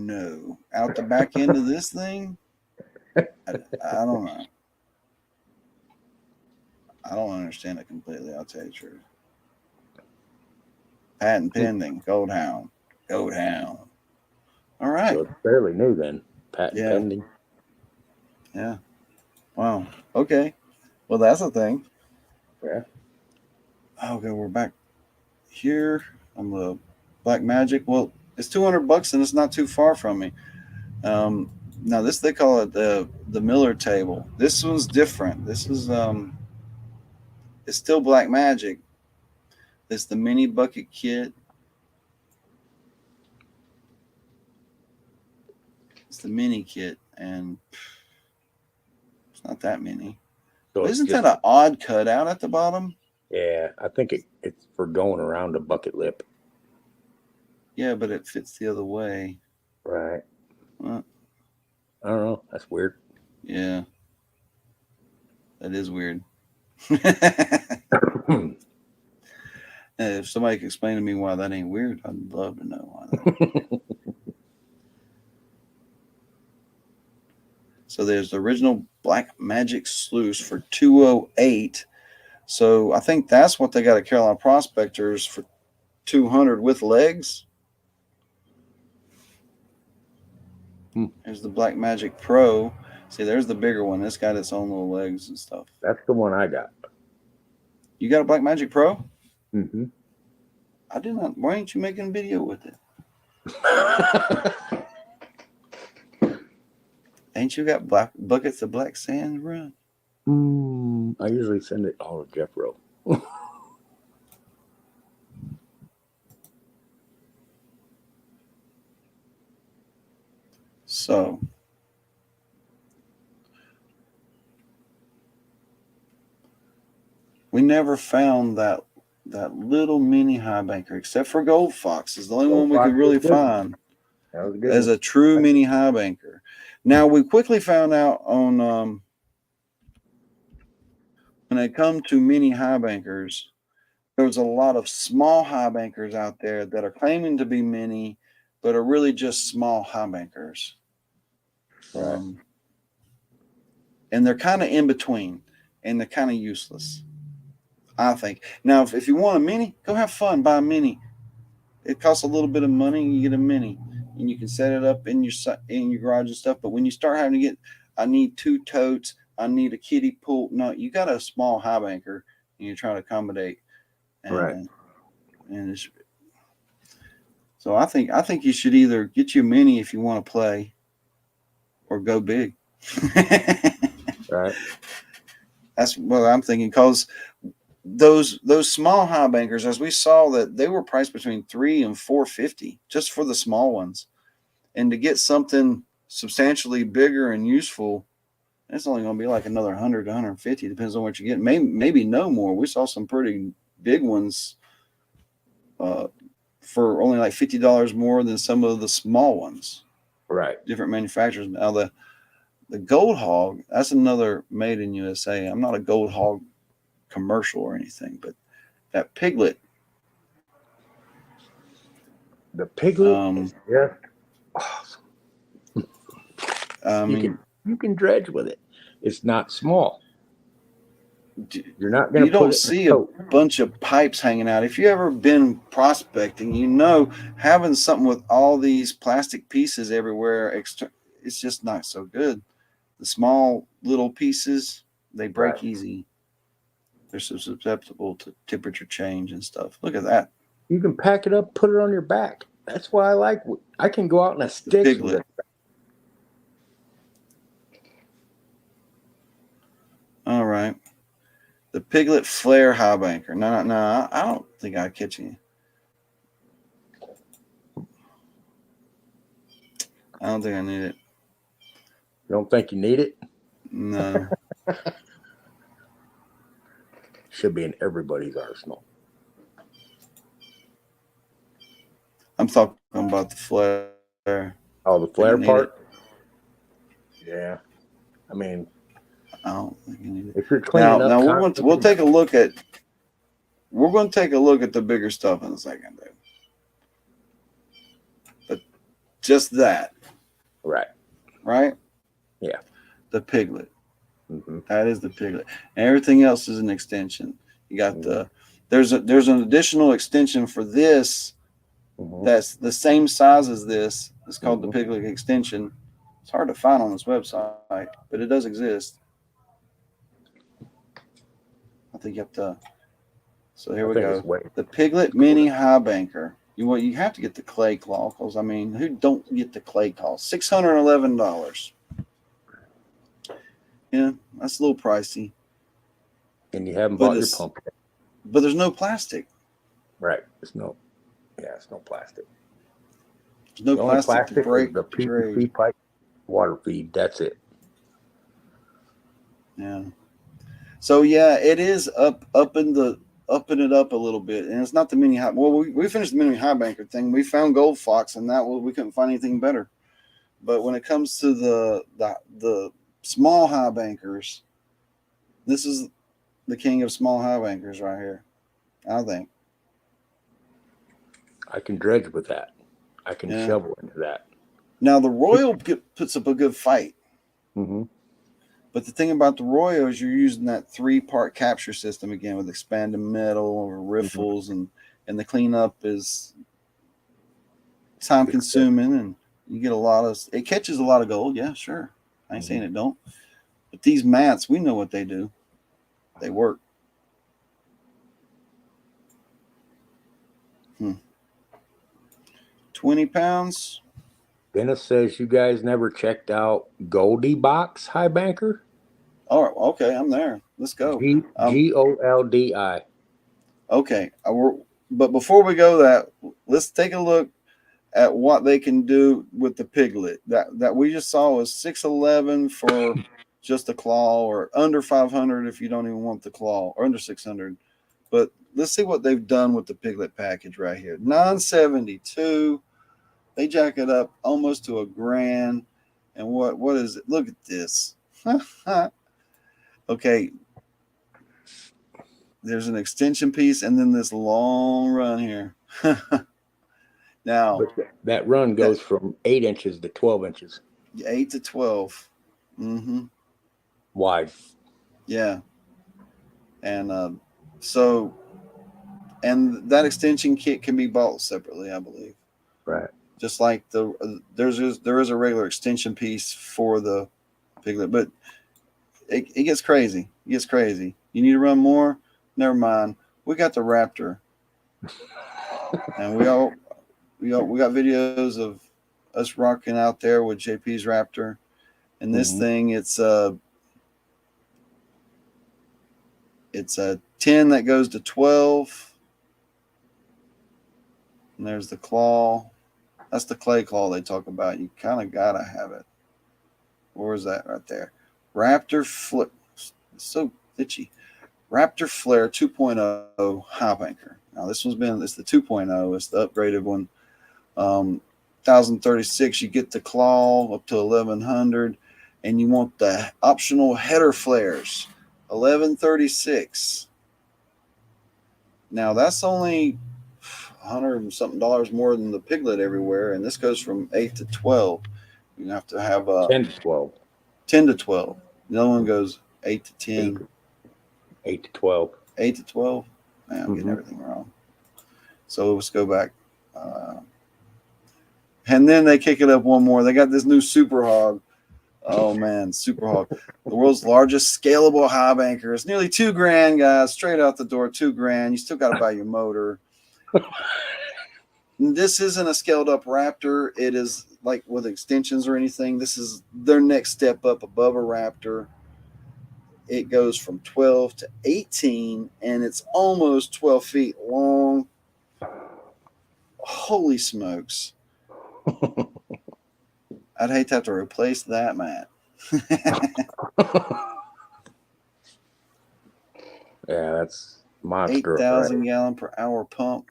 B: know.
A: Out the back end of this thing? I don't know. I don't understand it completely. I'll tell you the truth. Patent pending. Gold Hound. Gold Hound. All right.
B: So it's fairly new then. Patent pending.
A: Yeah. Wow. Okay. Well, that's a thing.
B: Yeah.
A: Okay, we're back here on the Black Magic. Well, it's $200 and it's not too far from me. Now this, they call it the Miller table. This one's different. This is it's still Black Magic. It's the mini bucket kit. It's the mini kit, and it's not that many. So isn't that an odd cutout at the bottom?
B: Yeah, I think it's for going around a bucket lip.
A: Yeah, but it fits the other way.
B: Right. Well, I don't know. That's weird.
A: Yeah. That is weird. If somebody could explain to me why that ain't weird, I'd love to know why that. So there's the original Black Magic sluice for $208. So I think that's what they got at Carolina Prospectors for $200 with legs. There's the Black Magic Pro. See, there's the bigger one. It's got its own little legs and stuff.
B: That's the one I got.
A: You got a Black Magic Pro?
B: Mm-hmm.
A: I did not. Why ain't you making a video with it? Ain't you got black buckets of black sand to run?
B: I usually send it all to Jeff Rowe.
A: So we never found that that little mini high banker, except for Gold Fox, is the only
B: Gold
A: one we
B: Fox
A: could really
B: was a good one.
A: find
B: That was a good
A: as
B: one.
A: a true mini high banker. Now we quickly found out on when it come to mini high bankers, there's a lot of small high bankers out there that are claiming to be mini, but are really just small high bankers.
B: Right.
A: And they're kind of in between, and they're kind of useless, I think. Now, if you want a mini, go have fun, buy a mini. It costs a little bit of money, and you get a mini, and you can set it up in your garage and stuff. But when you start having to get, I need 2 totes, I need a kiddie pool. No, you got a small high banker, and you're trying to accommodate. And,
B: Right.
A: And it's, so I think you should either get you a mini if you want to play, or go big.
B: Right.
A: That's what I'm thinking, because those small high bankers, as we saw, that they were priced between $3 and $4.50 just for the small ones, and to get something substantially bigger and useful, it's only going to be like another 100 to 150, depends on what you get. Maybe no more. We saw some pretty big ones for only like $50 more than some of the small ones.
B: Right.
A: Different manufacturers. Now the Gold Hog, that's another made in USA. I'm not a Gold Hog commercial or anything, but that Piglet.
B: The Piglet is just awesome. You can dredge with it. It's not small. You're not going
A: you
B: to put
A: don't
B: it
A: see
B: in a
A: a
B: tote.
A: bunch of pipes hanging out. If you ever been prospecting, you know, having something with all these plastic pieces everywhere, it's just not so good. The small little pieces, they break
B: Right.
A: easy. They're so susceptible to temperature change and stuff. Look at that.
B: You can pack it up, put it on your back. That's why I can go out in a
A: The
B: sticks with
A: Piglet.
B: it.
A: All right. The Piglet Flare High Banker. No, I don't think I'd catch you. I don't think I need it.
B: You don't think you need it?
A: No.
B: Should be in everybody's arsenal.
A: I'm talking about the flare.
B: Oh, the flare part?
A: It.
B: Yeah. I mean,
A: I don't think you need it.
B: if you're cleaning up,
A: we'll take a look at. We're going to take a look at the bigger stuff in a second, dude. But just that, right?
B: Yeah.
A: The Piglet.
B: Mm-hmm.
A: That is the Piglet, and everything else is an extension. You got there's an additional extension for this that's the same size as this. It's called the Piglet extension. It's hard to find on this website, but it does exist. I think you have to. So here we go. The Piglet Mini High Banker. You have to get the clay claw, because I mean, who don't get the clay claw? $611. Yeah, that's a little pricey.
B: And you haven't bought your pump yet.
A: But there's no plastic.
B: Right. It's no plastic.
A: There's no plastic to break.
B: The PVC pipe water feed. That's it.
A: Yeah. So yeah, it is upping it up a little bit, and it's not the mini high. Well, we finished the mini high banker thing. We found Gold Fox, and we couldn't find anything better. But when it comes to the small high bankers, this is the king of small high bankers right here, I think.
B: I can dredge with that. I can shovel into that.
A: Now the Royal puts up a good fight.
B: Mm-hmm.
A: But the thing about the Royal is you're using that 3-part capture system again with expanded metal or riffles, and the cleanup is time consuming, and you get it catches a lot of gold. Yeah, sure. I ain't saying it don't. But these mats, we know what they do. They work. 20 pounds.
B: Dennis says you guys never checked out Goldie Box High Banker.
A: All right, okay, I'm there. Let's go.
B: Goldi.
A: Okay, but before we go, let's take a look at what they can do with the Piglet. That we just saw was $611 for just the claw, or under $500 if you don't even want the claw, or under $600. But let's see what they've done with the piglet package right here. $972. They jack it up almost to $1,000. And what is it? Look at this. Okay. There's an extension piece and then this long run here. Now,
B: But that run goes from 8 inches to 12 inches.
A: 8 to 12. Mm-hmm.
B: Wide.
A: Yeah. And and that extension kit can be bought separately, I believe.
B: Right.
A: Just like there is a regular extension piece for the piglet, but it gets crazy. It gets crazy. You need to run more? Never mind. We got the Raptor, and we got videos of us rocking out there with JP's Raptor, and this thing it's a 10 that goes to 12, and there's the claw. That's the clay claw they talk about. You kind of gotta have it. Where is that right there? Raptor Flip. So itchy. Raptor Flare 2.0 Highbanker. Now it's the 2.0. It's the upgraded one. 1036. You get the claw up to 1100, and you want the optional header flares. 1136. Now that's only $100 and something more than the piglet everywhere, and this goes from 8 to 12. You have to have
B: 10 to 12.
A: 10 to 12. The other one goes 8 to 10.
B: 8 to 12.
A: 8 to 12. Man, I'm getting everything wrong. So let's go back. And then they kick it up one more. They got this new Super Hog. Oh man, Super Hog, the world's largest scalable high banker. It's nearly $2,000, guys. Straight out the door, $2,000. You still got to buy your motor. This isn't a scaled up Raptor. It is like with extensions or anything. This is their next step up above a Raptor. It goes from 12 to 18, and it's almost 12 feet long. Holy smokes. I'd hate to have to replace that, Matt.
B: Yeah, that's monster.
A: 8,000 gallon per hour pump.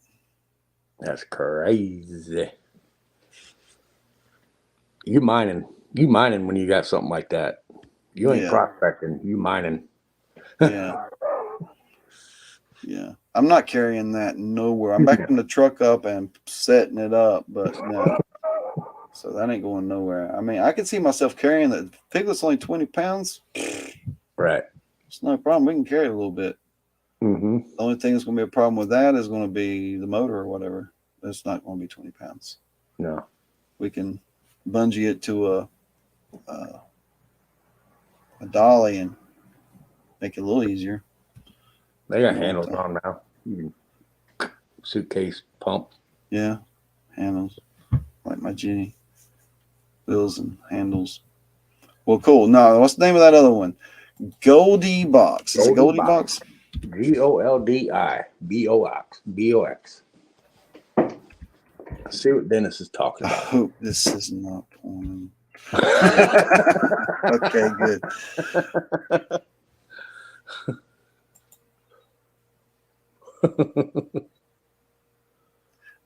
B: That's crazy. You mining when you got something like that. You ain't prospecting, you mining.
A: Yeah. Yeah. I'm not carrying that nowhere. I'm backing the truck up and setting it up, but no. So that ain't going nowhere. I mean, I can see myself carrying that. Piglet's only 20 pounds.
B: Right.
A: It's no problem. We can carry it a little bit.
B: The
A: only thing that's going to be a problem with that is going to be the motor or whatever. It's not going to be 20 pounds.
B: No.
A: We can bungee it to a dolly and make it a little easier.
B: They got handles on now. You can suitcase pump.
A: Yeah, handles like my Jenny. Wheels and handles. Well, cool. No, what's the name of that other one? Goldie Box. Is it Goldie Box?
B: GOLDI BOX. Let's see what Dennis is talking about.
A: I hope this is not porn. Okay, good.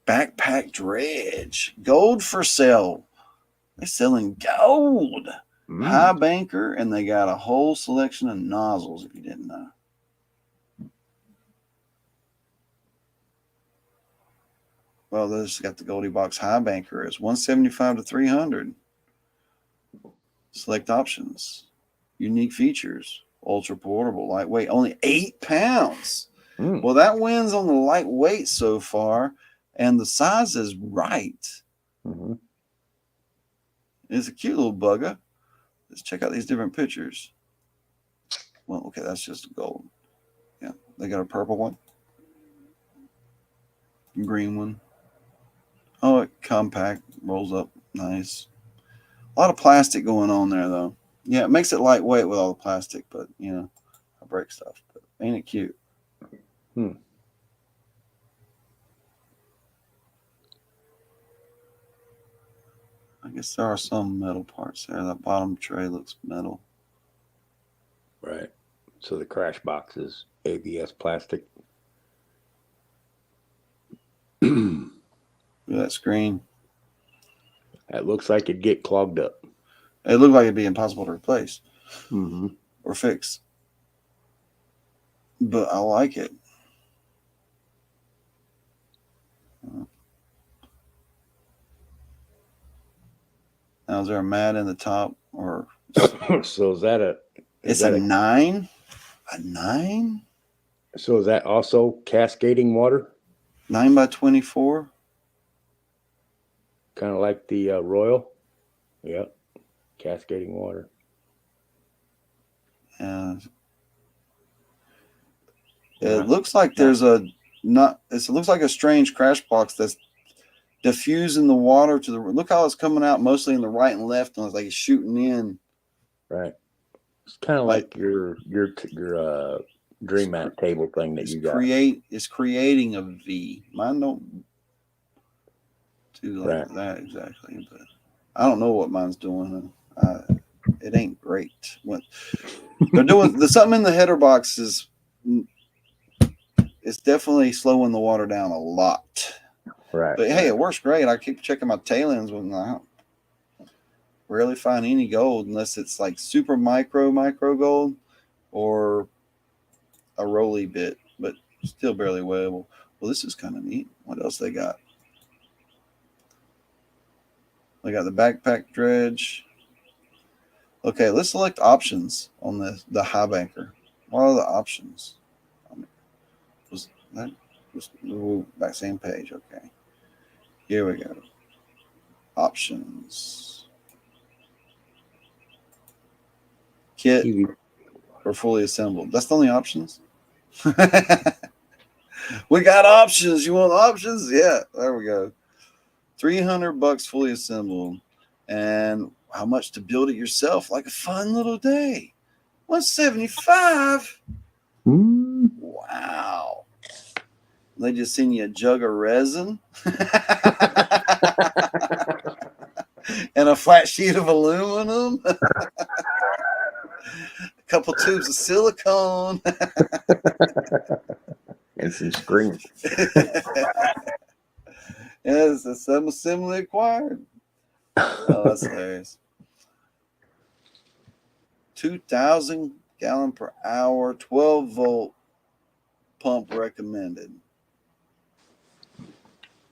A: Backpack dredge. Gold for sale. They're selling gold. High banker, and they got a whole selection of nozzles, if you didn't know. Well, this got the Goldie Box High Banker. It's $175 to $300. Select options. Unique features. Ultra portable, lightweight. Only 8 pounds. Well, that wins on the lightweight so far, and the size is right. It's a cute little bugger. Let's check out these different pictures. Well, okay, that's just gold. Yeah, they got a purple one, green one. Oh, it compact, rolls up nice. A lot of plastic going on there, though. Yeah, it makes it lightweight with all the plastic, but, you know, I break stuff. But ain't it cute? I guess there are some metal parts there. That bottom tray looks metal.
B: Right. So the crash box is ABS plastic.
A: that screen.
B: That looks like it'd get clogged up.
A: It looked like it'd be impossible to replace
B: Mm-hmm.
A: or fix. But I like it. Now, is there a mat in the top? Or
B: So is that a?
A: It's a 9? A 9?
B: So is that also cascading water?
A: 9 by 24?
B: Kind of like the Royal? Yep. Cascading water.
A: And it looks like there's a it looks like a strange crash box that's diffusing the water to the. Look how it's coming out mostly in the right and left, and it's like it's shooting in.
B: Right. It's kind of like your Dream Mat table thing that you got.
A: It's creating a V. Mine don't do like that exactly, but I don't know what mine's doing. It ain't great. When they're doing something in the header box is. It's definitely slowing the water down a lot.
B: Right.
A: But hey, it works great. I keep checking my tail ends when I rarely find any gold unless it's like super micro gold or a roly bit, but still barely weightable. Well, this is kind of neat. What else they got? They got the backpack dredge. Okay, let's select options on the Highbanker. What are the options? Back same page. Okay. Here we go. Options. Kit or fully assembled. That's the only options. We got options. You want options? Yeah, there we go. $300 fully assembled. And how much to build it yourself? Like a fun little day. $175. Wow. They just send you a jug of resin and a flat sheet of aluminum, a couple tubes of silicone,
B: and some screens.
A: Yes, some assembly acquired. Oh, that's hilarious. 2,000 gallon per hour, 12-volt pump recommended.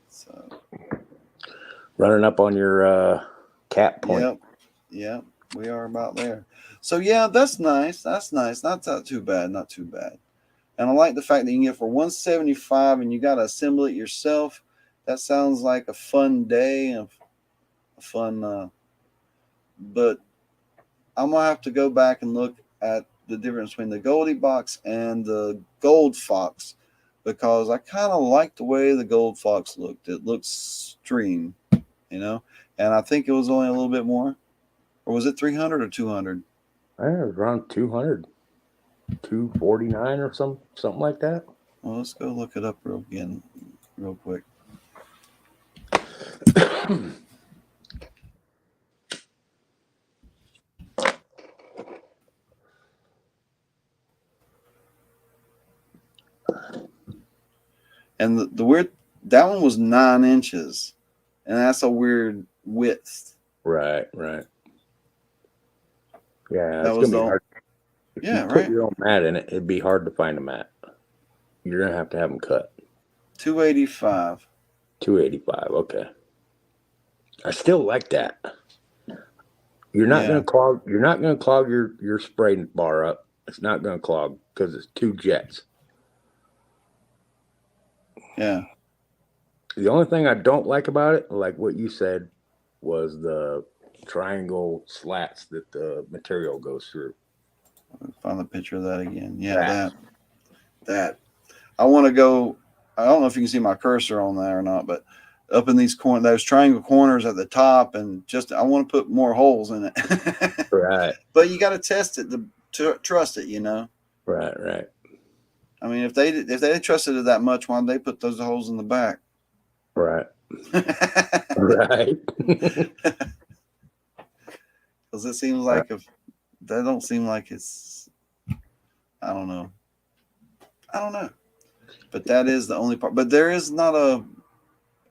A: So
B: running up on your cap point.
A: Yep, we are about there. So yeah, that's nice. That's nice. Not too bad. Not too bad. And I like the fact that you can get it for $175 and you got to assemble it yourself. That sounds like a fun day and a fun. But I'm gonna have to go back and look at the difference between the Goldie Box and the Gold Fox because I kind of like the way the Gold Fox looked. It looks stream, and I think it was only a little bit more, or was it 300 or 200?
B: I think it was around 200, 249 or something like that.
A: Well, let's go look it up real quick. And the weird, that one was 9 inches, and that's a weird width.
B: Right. Yeah,
A: that
B: it's
A: was
B: gonna be hard. If you put your own mat in it, it'd be hard to find a mat. You're gonna have them cut.
A: 285.
B: 285. Okay. I still like that. You're not gonna clog. You're not gonna clog your spray bar up. It's not gonna clog because it's 2 jets.
A: Yeah.
B: The only thing I don't like about it, like what you said, was the triangle slats that the material goes through.
A: Find the picture of that again. Yeah, that. I want to go. I don't know if you can see my cursor on there or not, but up in those triangle corners at the top, and I want to put more holes in it.
B: Right.
A: But you got to test it to trust it,
B: Right.
A: I mean, if they trusted it that much, why did they put those holes in the back?
B: Right. Right.
A: Because it seems like that don't seem like it's. I don't know. But that is the only part. But there is not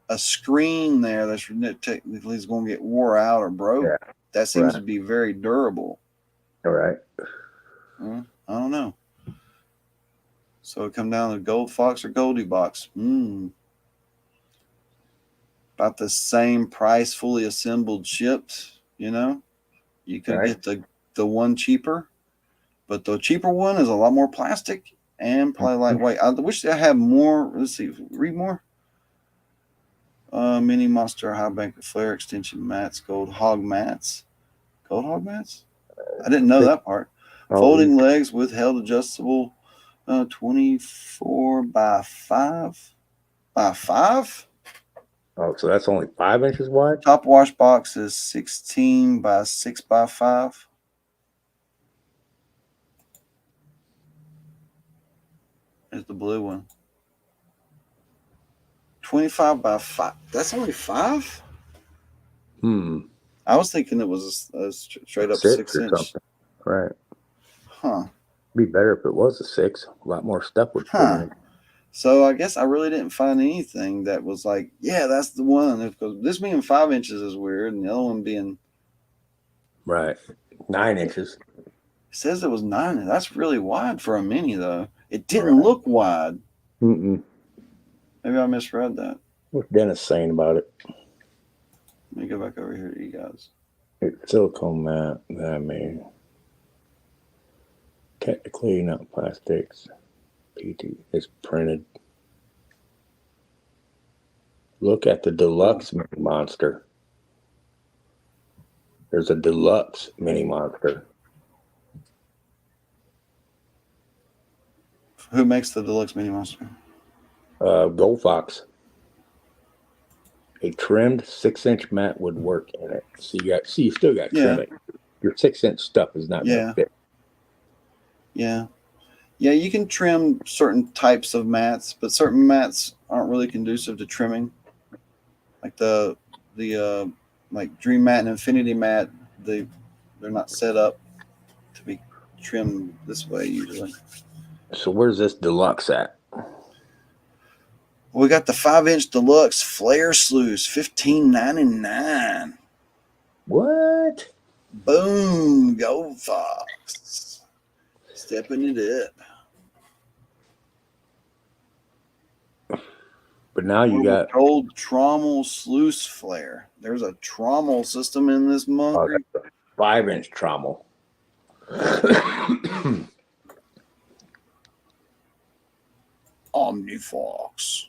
A: a screen there that's technically is going to get wore out or broke.
B: Yeah.
A: That seems
B: Right.
A: to be very durable.
B: All right.
A: I don't know. So it come down to Gold Fox or Goldie Box. About the same price, fully assembled, shipped. You know, you could
B: Right.
A: get the one cheaper, but the cheaper one is a lot more plastic and probably lightweight. I wish I had more. Let's see, read more. Mini Monster Highbanker Flare Extension Mats, Gold Hog Mats. Gold Hog Mats? I didn't know that part. Folding legs with held adjustable 24 by 5 by 5.
B: Oh, so that's only 5 inches wide?
A: Top wash box is 16 by 6 by 5. There's the blue one. 25 by 5. That's only 5? I was thinking it was a straight up 6
B: or
A: inch.
B: something. Right.
A: Huh.
B: Be better if it was a 6. A lot more stuff would fit in.
A: So I guess I really didn't find anything that was like, yeah, that's the one. Because this being 5 inches is weird, and the other one being
B: right 9 inches.
A: It says it was 9. That's really wide for a mini, though. It didn't look wide.
B: Maybe
A: I misread that.
B: What's Dennis saying about it?
A: Let me go back over here to you guys.
B: It's silicone mat that I made. Technically not plastics. PT is printed. Look at the deluxe mini monster. There's a deluxe mini monster.
A: Who makes the deluxe mini monster?
B: Gold Fox. A trimmed 6-inch mat would work in it. So you still got trimming. Your 6-inch stuff is not going to fit.
A: Yeah, you can trim certain types of mats, but certain mats aren't really conducive to trimming. Like the like Dream Mat and Infinity Mat, they're not set up to be trimmed this way usually.
B: So where's this deluxe at?
A: We got the 5-inch deluxe flare sluice, $15.99.
B: What?
A: Boom, Gold Fox, stepping it up.
B: But now you got
A: gold trommel sluice flare. There's a trommel system in this monkey.
B: 5-inch trommel.
A: OmniFox.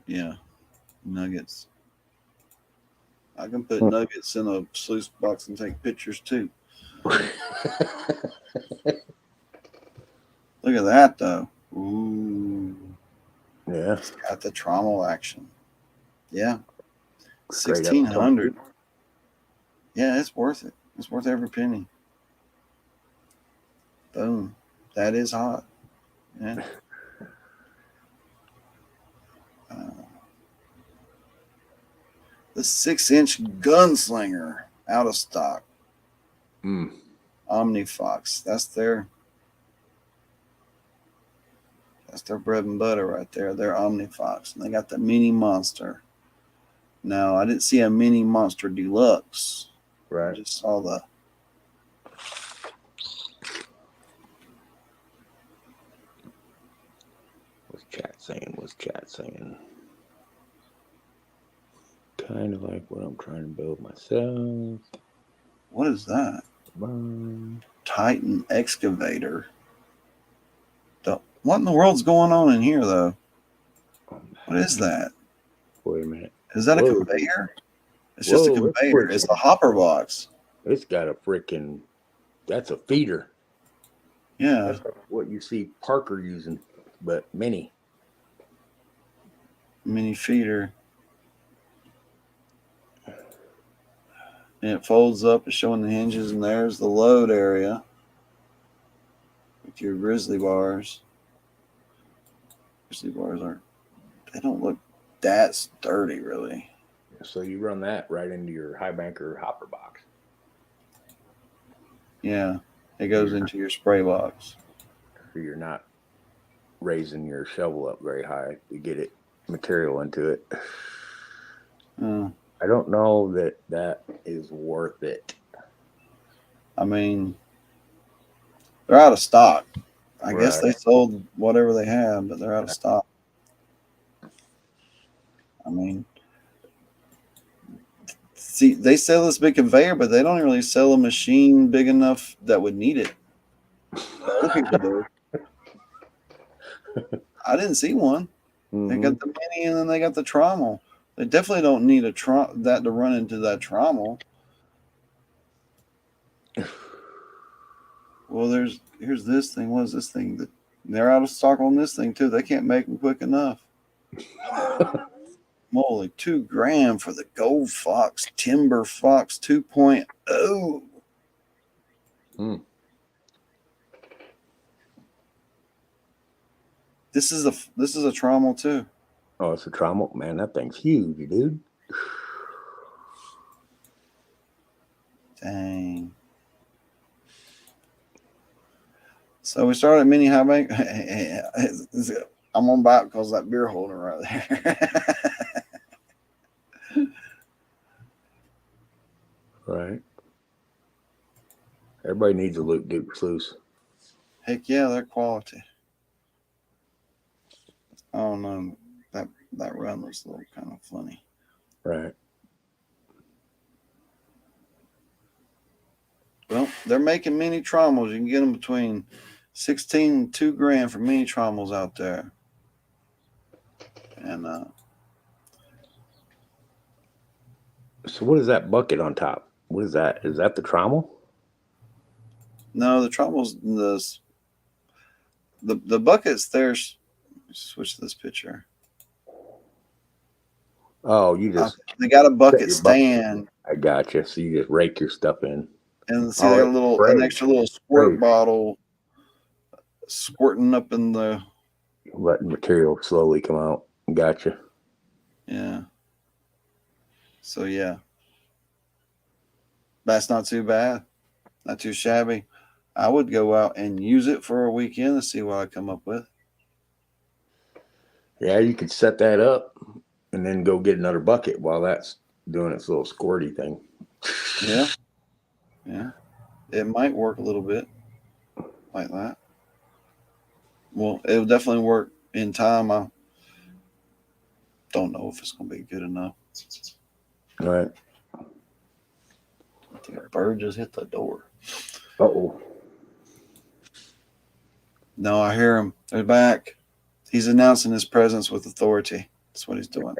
A: Yeah, nuggets. I can put nuggets in a sluice box and take pictures too. Look at that though. Ooh.
B: Yeah.
A: It's got the trommel action. Yeah. 1,600. Yeah, it's worth it. It's worth every penny. Boom. That is hot. Yeah. The 6-inch gunslinger out of stock. OmniFox. That's their bread and butter right there. They're OmniFox. And they got the mini monster. Now, I didn't see a mini monster deluxe.
B: Right.
A: I just saw the
B: What's chat saying? Kind of like what I'm trying to build myself.
A: What is that? Titan excavator. What in the world's going on in here, though? What is that?
B: Wait a minute.
A: Is that a conveyor? It's just a conveyor. It's the hopper box.
B: It's got a freaking. That's a feeder.
A: Yeah.
B: That's what you see Parker using, but mini
A: feeder. And it folds up. It's showing the hinges, and there's the load area with your grizzly bars. Grizzly bars they don't look that sturdy, really.
B: So you run that right into your Highbanker hopper box. Yeah,
A: it goes into your spray box.
B: So you're not raising your shovel up very high to get it material into it. I don't know that is worth it.
A: I mean, they're out of stock. I guess
B: Right.
A: they sold whatever they had, but they're out of stock. I mean, see, they sell this big conveyor, but they don't really sell a machine big enough that would need it. Other people do. I didn't see one. They got the mini, and then they got the trommel. They definitely don't need that to run into that trommel. Well, here's this thing. What is this thing? They're out of stock on this thing too. They can't make them quick enough. Moly, $2,000 for the Gold Fox Timber Fox 2.0. This is a trommel too.
B: Oh, it's a trommel, man. That thing's huge, dude.
A: Dang. So we started at Mini High Bank. I'm on back because that beer holder right there.
B: Right. Everybody needs a Luke Duke sluice.
A: Heck yeah, they're quality. I don't know. That run was a little kind of funny.
B: Right.
A: Well, they're making mini trommels. You can get them between $16,000 and $2,000 for mini trommels out there. And
B: so what is that bucket on top? What is that? Is that the trommel?
A: no, the trommel's the buckets there. Switch this picture.
B: Oh, you just
A: they got a bucket stand.
B: I gotcha. So you just rake your stuff in.
A: And see, they got an extra little squirt bottle squirting up in the
B: letting material slowly come out. Gotcha.
A: Yeah. So yeah. That's not too bad. Not too shabby. I would go out and use it for a weekend and see what I come up with.
B: Yeah, you could set that up and then go get another bucket while that's doing its little squirty thing.
A: Yeah. Yeah. It might work a little bit like that. Well, it'll definitely work in time. I don't know if it's going to be good enough.
B: All right.
A: I think a bird just hit the door.
B: Uh-oh.
A: No, I hear him. They're back. He's announcing his presence with authority. That's what he's doing.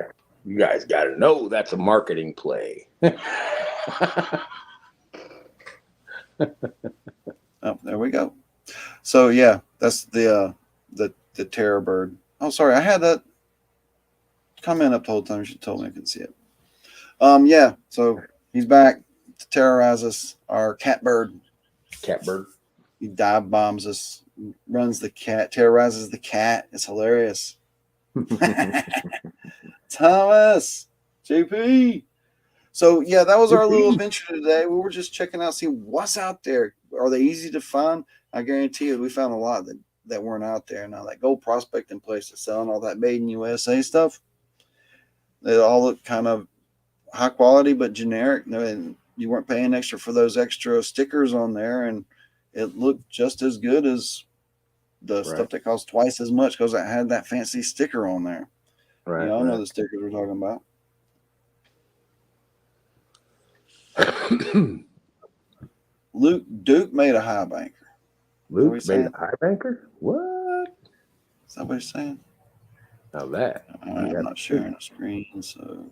B: You guys got to know that's a marketing play.
A: Oh, there we go. So yeah, that's the terror bird. Oh, sorry, I had that comment up the whole time. She told me I couldn't see it. Yeah, so he's back to terrorize us. Our catbird.
B: Catbird.
A: He dive bombs us, runs the cat, terrorizes the cat. It's hilarious. Thomas, JP. So yeah, that was our little adventure today. We were just checking out, see what's out there. Are they easy to find? I guarantee you, we found a lot that weren't out there. Now that gold prospecting place that's selling all that made in USA stuff, they all look kind of high quality but generic. And you weren't paying extra for those extra stickers on there, and it looked just as good as the stuff that cost twice as much because it had that fancy sticker on there.
B: Right.
A: Y'all know the stickers we're talking about. Luke Duke made a high banker.
B: Luke made a high banker? What?
A: Is that what he's saying?
B: Now that.
A: I'm not sharing a screen, so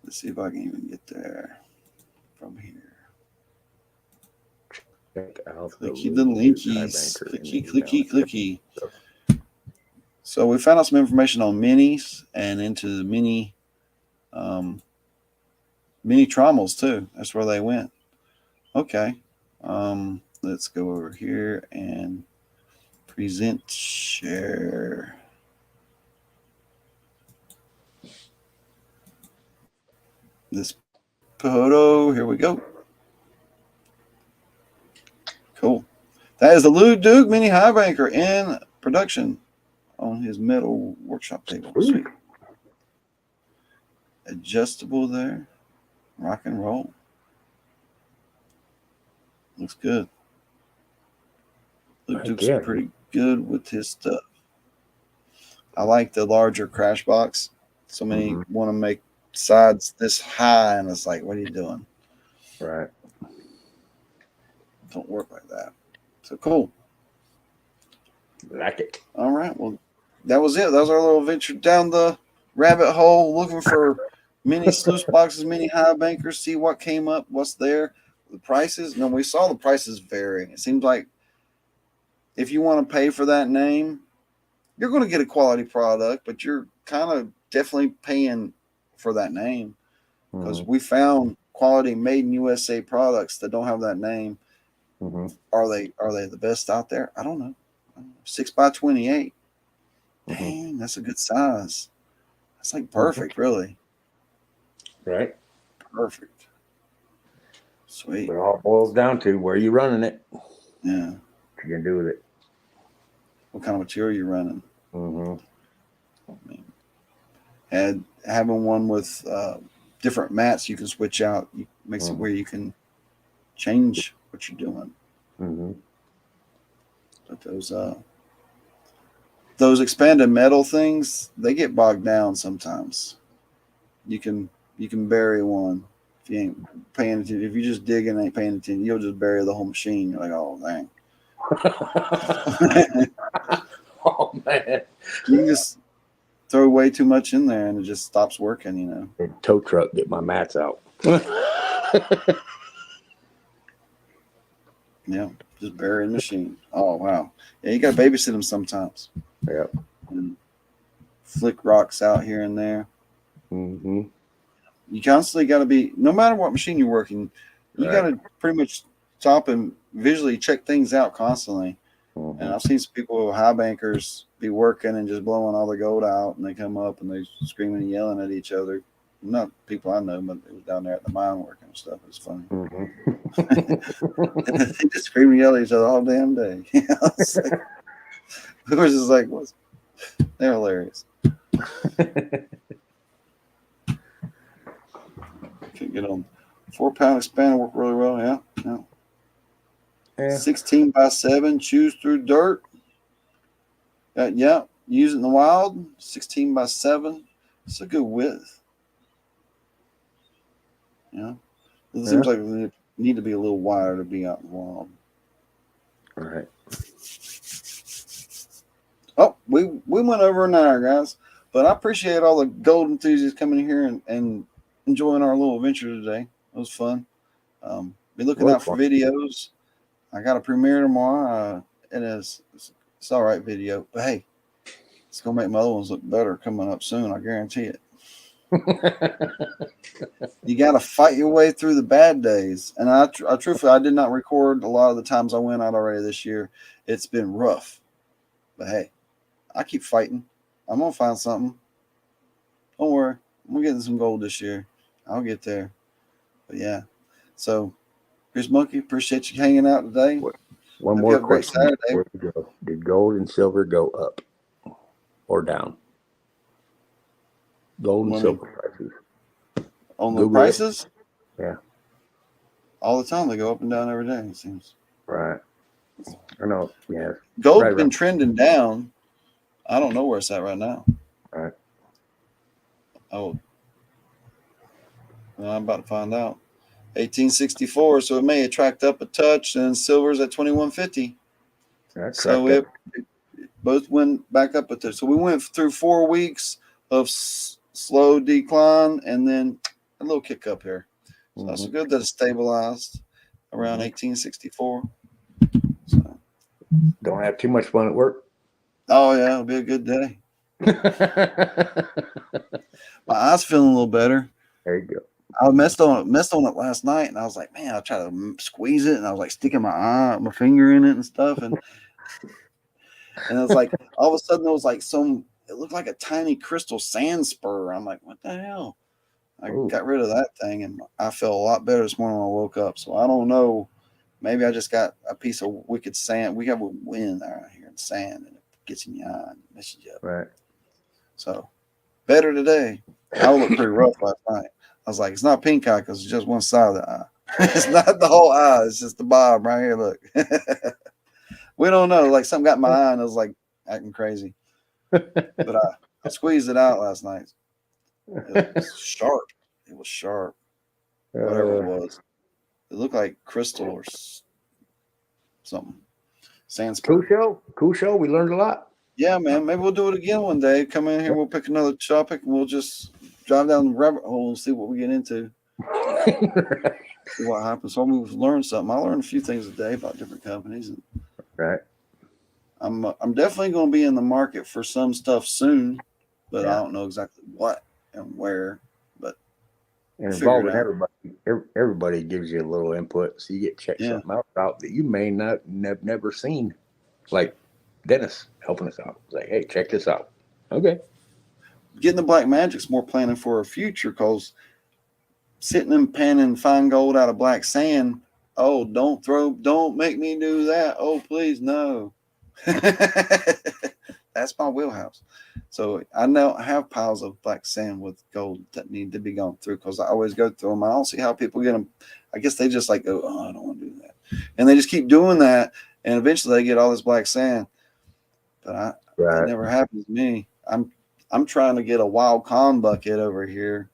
A: let's see if I can even get there from here.
B: Check out
A: clicky the linkies. Clicky. So we found out some information on minis and into the mini trommels too. That's where they went. Okay. Let's go over here and present share. This photo. Here we go. Cool. That is the Luke Duke mini high banker in production on his metal workshop table. Sweet. Adjustable there. Rock and roll. Looks good. Luke Duke's pretty good with his stuff. I like the larger crash box. So many want to make sides this high, and it's like, what are you doing?
B: Right.
A: Don't work like that. So cool.
B: Like it.
A: All right. Well, that was it. That was our little venture down the rabbit hole, looking for mini sluice boxes, mini Highbankers, see what came up, what's there, the prices. No, we saw the prices vary. It seems like if you want to pay for that name, you're going to get a quality product, but you're kind of definitely paying for that name, because we found quality made in USA products that don't have that name. Are they the best out there? I don't know. 6x28. Dang, that's a good size. That's like perfect, really.
B: Right.
A: Perfect. Sweet.
B: But it all boils down to where you running it.
A: Yeah.
B: What you can do with it.
A: What kind of material you're running?
B: Mm-hmm.
A: And having one with different mats you can switch out makes it where you can change what you're doing. But those expanded metal things, they get bogged down sometimes. You can bury one if you ain't paying attention. If you just dig and ain't paying attention, you'll just bury the whole machine. You're like, oh dang.
B: Oh man.
A: You can just throw way too much in there and it just stops working, you know.
B: The tow truck, get my mats out.
A: Yeah, just bury the machine. Oh wow. Yeah, you gotta babysit them sometimes.
B: Yeah.
A: And flick rocks out here and there. You constantly got to be, no matter what machine you're working, you got to pretty much stop and visually check things out constantly. And I've seen some people with Highbankers be working and just blowing all the gold out, and they come up and they screaming and yelling at each other. Not people I know, but it was down there at the mine working and stuff. It was funny. And they just scream and yell at each other all damn day. Like, of course, it's like, they're hilarious. Can get on 4-pound expander, work really well. Yeah. 16x7, choose through dirt. Use it in the wild. 16x7. It's a good width. It seems like they need to be a little wider to be out in the wild.
B: All right.
A: Oh, we went over an hour, guys. But I appreciate all the gold enthusiasts coming in here and enjoying our little adventure today. It was fun. Be looking out for videos. I got a premiere tomorrow. It's all right video, but hey, it's gonna make my other ones look better coming up soon. I guarantee it. You got to fight your way through the bad days. And I truthfully, I did not record a lot of the times I went out already this year. It's been rough, but hey, I keep fighting. I'm gonna find something. Don't worry, I'm gonna get some gold this year. I'll get there. But yeah, so Chris Monkey, appreciate you hanging out today.
B: One more question. Where did go? Did gold and silver go up or down? Gold and silver prices.
A: On the prices?
B: Yeah.
A: All the time. They go up and down every day, it seems.
B: Right. I know. Yeah.
A: Gold's been trending down. I don't know where it's at right now.
B: Right.
A: Oh. Well, I'm about to find out. 1864, so it may attract up a touch, and silver's at 2150. So it both went back up a touch. So we went through 4 weeks of slow decline and then a little kick up here. So that's good that it stabilized around 1864. So.
B: Don't have too much fun at work.
A: Oh yeah, it'll be a good day. My eyes feeling a little better.
B: There you go.
A: I messed on it last night, and I was like, man, I tried to squeeze it, and I was like sticking my finger in it and stuff, and it was like all of a sudden there was like it looked like a tiny crystal sand spur. I'm like, what the hell? I got rid of that thing, and I felt a lot better this morning when I woke up. So I don't know, maybe I just got a piece of wicked sand. We have a wind out here and sand, and it gets in your eye and messes you up.
B: Right.
A: So better today. I looked pretty rough last night. I was like, it's not pink eye because it's just one side of the eye. It's not the whole eye. It's just the bottom right here. Look. We don't know. Like something got in my eye and I was like acting crazy. But I squeezed it out last night. It was sharp. It was sharp. Whatever it was. It looked like crystal or something. Sandspur.
B: Cool show. We learned a lot.
A: Yeah, man. Maybe we'll do it again one day. Come in here. We'll pick another topic and we'll just drive down the rabbit hole and see what we get into. See what happens. So we've learned something. I learned a few things a day about different companies. And
B: right.
A: I'm definitely going to be in the market for some stuff soon, but I don't know exactly what and where. But
B: and involving everybody gives you a little input, so you get to check something out that you may not have never seen. Like Dennis helping us out. It's like, hey, check this out. Okay.
A: Getting the black magic's more planning for a future because sitting and panning fine gold out of black sand. Oh, don't make me do that. Oh, please, no. That's my wheelhouse. So I have piles of black sand with gold that need to be gone through because I always go through them. I don't see how people get them. I guess they just like go, oh, I don't want to do that. And they just keep doing that. And eventually they get all this black sand. But it never happens to me. I'm trying to get a wild con bucket over here.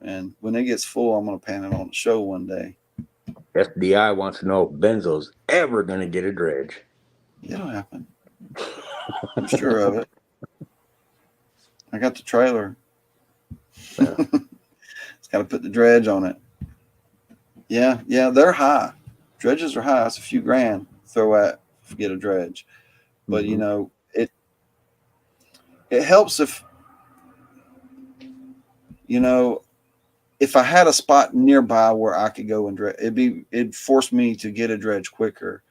A: And when it gets full, I'm going to pan it on the show one day.
B: SDI wants to know if Benzo's ever going to get a dredge.
A: It'll happen. I'm sure of it. I got the trailer. Yeah. It's got to put the dredge on it. Yeah, they're high. Dredges are high. It's a few grand. Throw at get a dredge. But you know, it helps if if I had a spot nearby where I could go and dredge, it'd force me to get a dredge quicker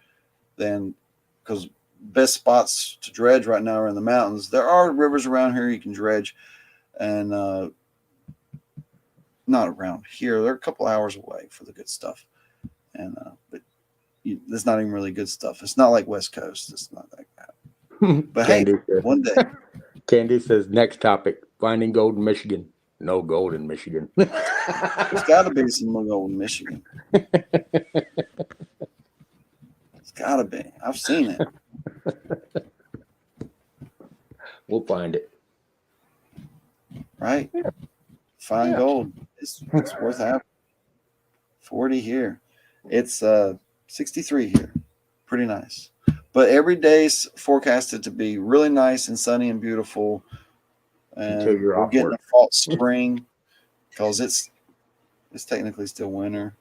A: than because best spots to dredge right now are in the mountains. There are rivers around here you can dredge, and not around here. They're a couple hours away for the good stuff, and but it's not even really good stuff. It's not like West Coast. It's not like that. But Candy says, one day.
B: Candy says next topic: finding gold in Michigan. No gold in Michigan.
A: There's got to be some gold in Michigan. It's got to be. I've seen it.
B: We'll find it.
A: Right? Find gold. It's worth having. 40 here. It's 63 here. Pretty nice. But every day's forecasted to be really nice and sunny and beautiful. And we're getting a fall spring because it's technically still winter.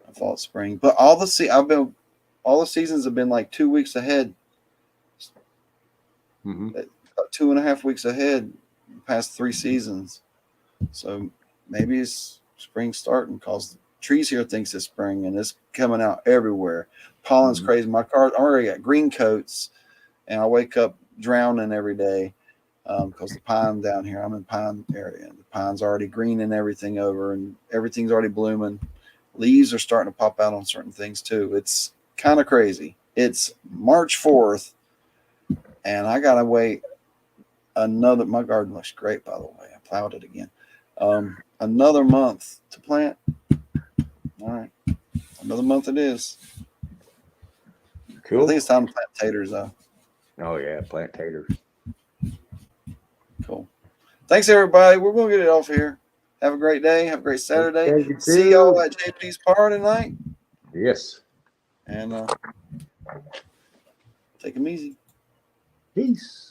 A: A fall spring. But all the seasons have been like 2 weeks ahead. About 2.5 weeks ahead past 3 seasons. So maybe it's spring starting because the trees here thinks it's spring and it's coming out everywhere. Pollen's crazy. My car, I already got green coats and I wake up drowning every day because the pine down here, I'm in pine area. And the pine's already green and everything over and everything's already blooming. Leaves are starting to pop out on certain things too. It's kind of crazy. It's March 4th and I got to wait my garden looks great, by the way. I plowed it again. Another month to plant. All right. Another month it is. Cool. I think it's time to plant taters, though.
B: Oh, yeah. Plant taters.
A: Cool. Thanks, everybody. We're going to get it off here. Have a great day. Have a great Saturday. See y'all at JP's Par tonight.
B: Yes.
A: And take them easy.
B: Peace.